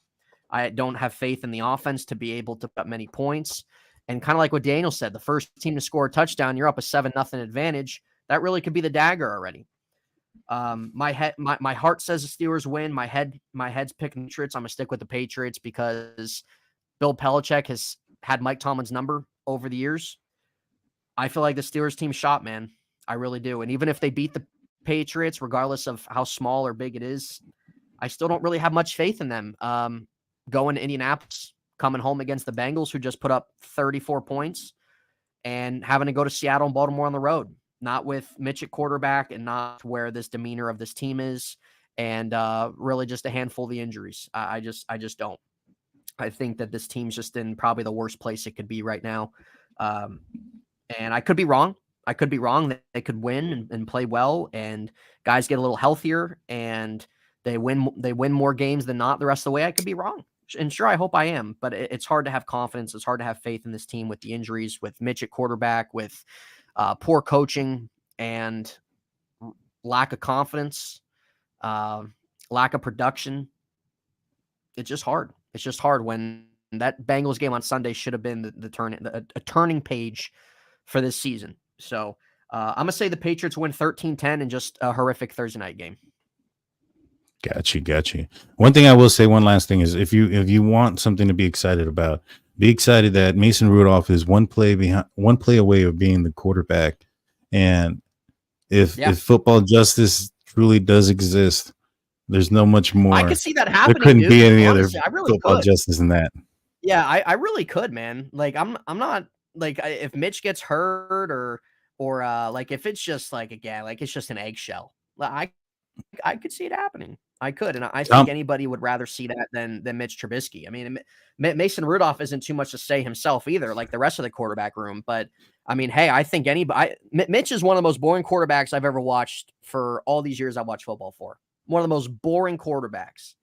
I don't have faith in the offense to be able to put up many points. And kind of like what Daniel said, the first team to score a touchdown, you're up a 7-0 advantage. That really could be the dagger already. My heart says the Steelers win. My head's picking the Patriots. I'm going to stick with the Patriots because Bill Belichick has had Mike Tomlin's number over the years. I feel like the Steelers team shot, man. I really do. And even if they beat the Patriots, regardless of how small or big it is, I still don't really have much faith in them. Going to Indianapolis, coming home against the Bengals, who just put up 34 points, and having to go to Seattle and Baltimore on the road, not with Mitch at quarterback and not where this demeanor of this team is, and really just a handful of the injuries. I just don't. I think that this team's just in probably the worst place it could be right now. And I could be wrong. I could be wrong. They could win and play well, and guys get a little healthier, and they win more games than not the rest of the way. I could be wrong. And sure, I hope I am, but it's hard to have confidence. It's hard to have faith in this team with the injuries, with Mitch at quarterback, with poor coaching and lack of confidence, lack of production. It's just hard. It's just hard when that Bengals game on Sunday should have been a turning page for this season. So I'm going to say the Patriots win 13-10 in just a horrific Thursday night game. Got you. One thing I will say, one last thing is if you want something to be excited about, be excited that Mason Rudolph is one play away of being the quarterback. And if football justice truly does exist, there's no much more. I could see that happening. There couldn't be any Honestly, other football justice than that. Yeah, I really could, man. Like I'm not like if Mitch gets hurt or like if it's just like again, like it's just an eggshell. I could see it happening. I could, and I think anybody would rather see that than Mitch Trubisky. I mean, Mason Rudolph isn't too much to say himself either, like the rest of the quarterback room. But I mean, hey, I think Mitch is one of the most boring quarterbacks I've ever watched for all these years I've watched football for. One of the most boring quarterbacks.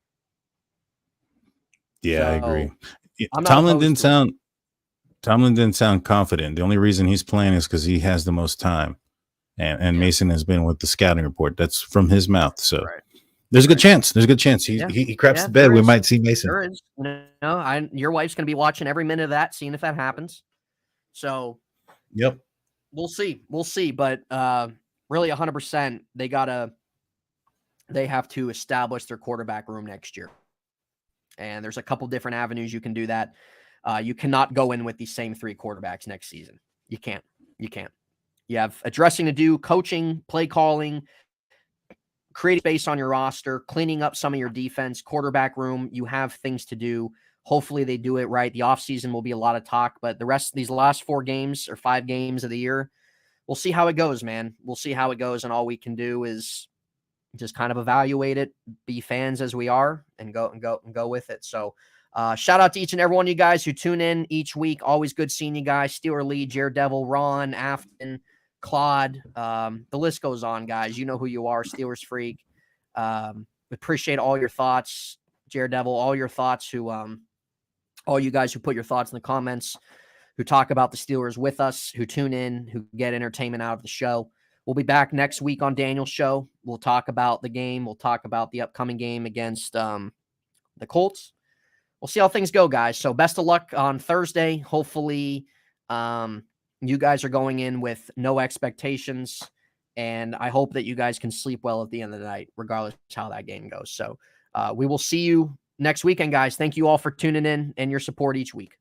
Yeah, so, I agree. Tomlin didn't sound confident. The only reason he's playing is because he has the most time. And Mason has been with the scouting report. That's from his mouth. So There's a good chance. There's a good chance he craps the bed. We might see Mason. There is. Your wife's going to be watching every minute of that, seeing if that happens. So, yep, we'll see. But really, 100%, they have to establish their quarterback room next year. And there's a couple different avenues you can do that. You cannot go in with the same 3 quarterbacks next season. You can't. You have addressing to do, coaching, play calling, creating space on your roster, cleaning up some of your defense, quarterback room. You have things to do. Hopefully they do it right. The offseason will be a lot of talk, but the rest of these last 4 games or 5 games of the year, we'll see how it goes, man. We'll see how it goes, and all we can do is just kind of evaluate it, be fans as we are, and go with it. So shout out to each and every one of you guys who tune in each week. Always good seeing you guys. Steeler Lee, Daredevil, Ron, Afton, Claude. The list goes on, guys. You know who you are, Steelers Freak. Appreciate all your thoughts, Daredevil, all your thoughts, all you guys who put your thoughts in the comments, who talk about the Steelers with us, who tune in, who get entertainment out of the show. We'll be back next week on Daniel's show. We'll talk about the game. We'll talk about the upcoming game against the Colts. We'll see how things go, guys. So best of luck on Thursday. Hopefully you guys are going in with no expectations, and I hope that you guys can sleep well at the end of the night, regardless of how that game goes. So we will see you next weekend, guys. Thank you all for tuning in and your support each week.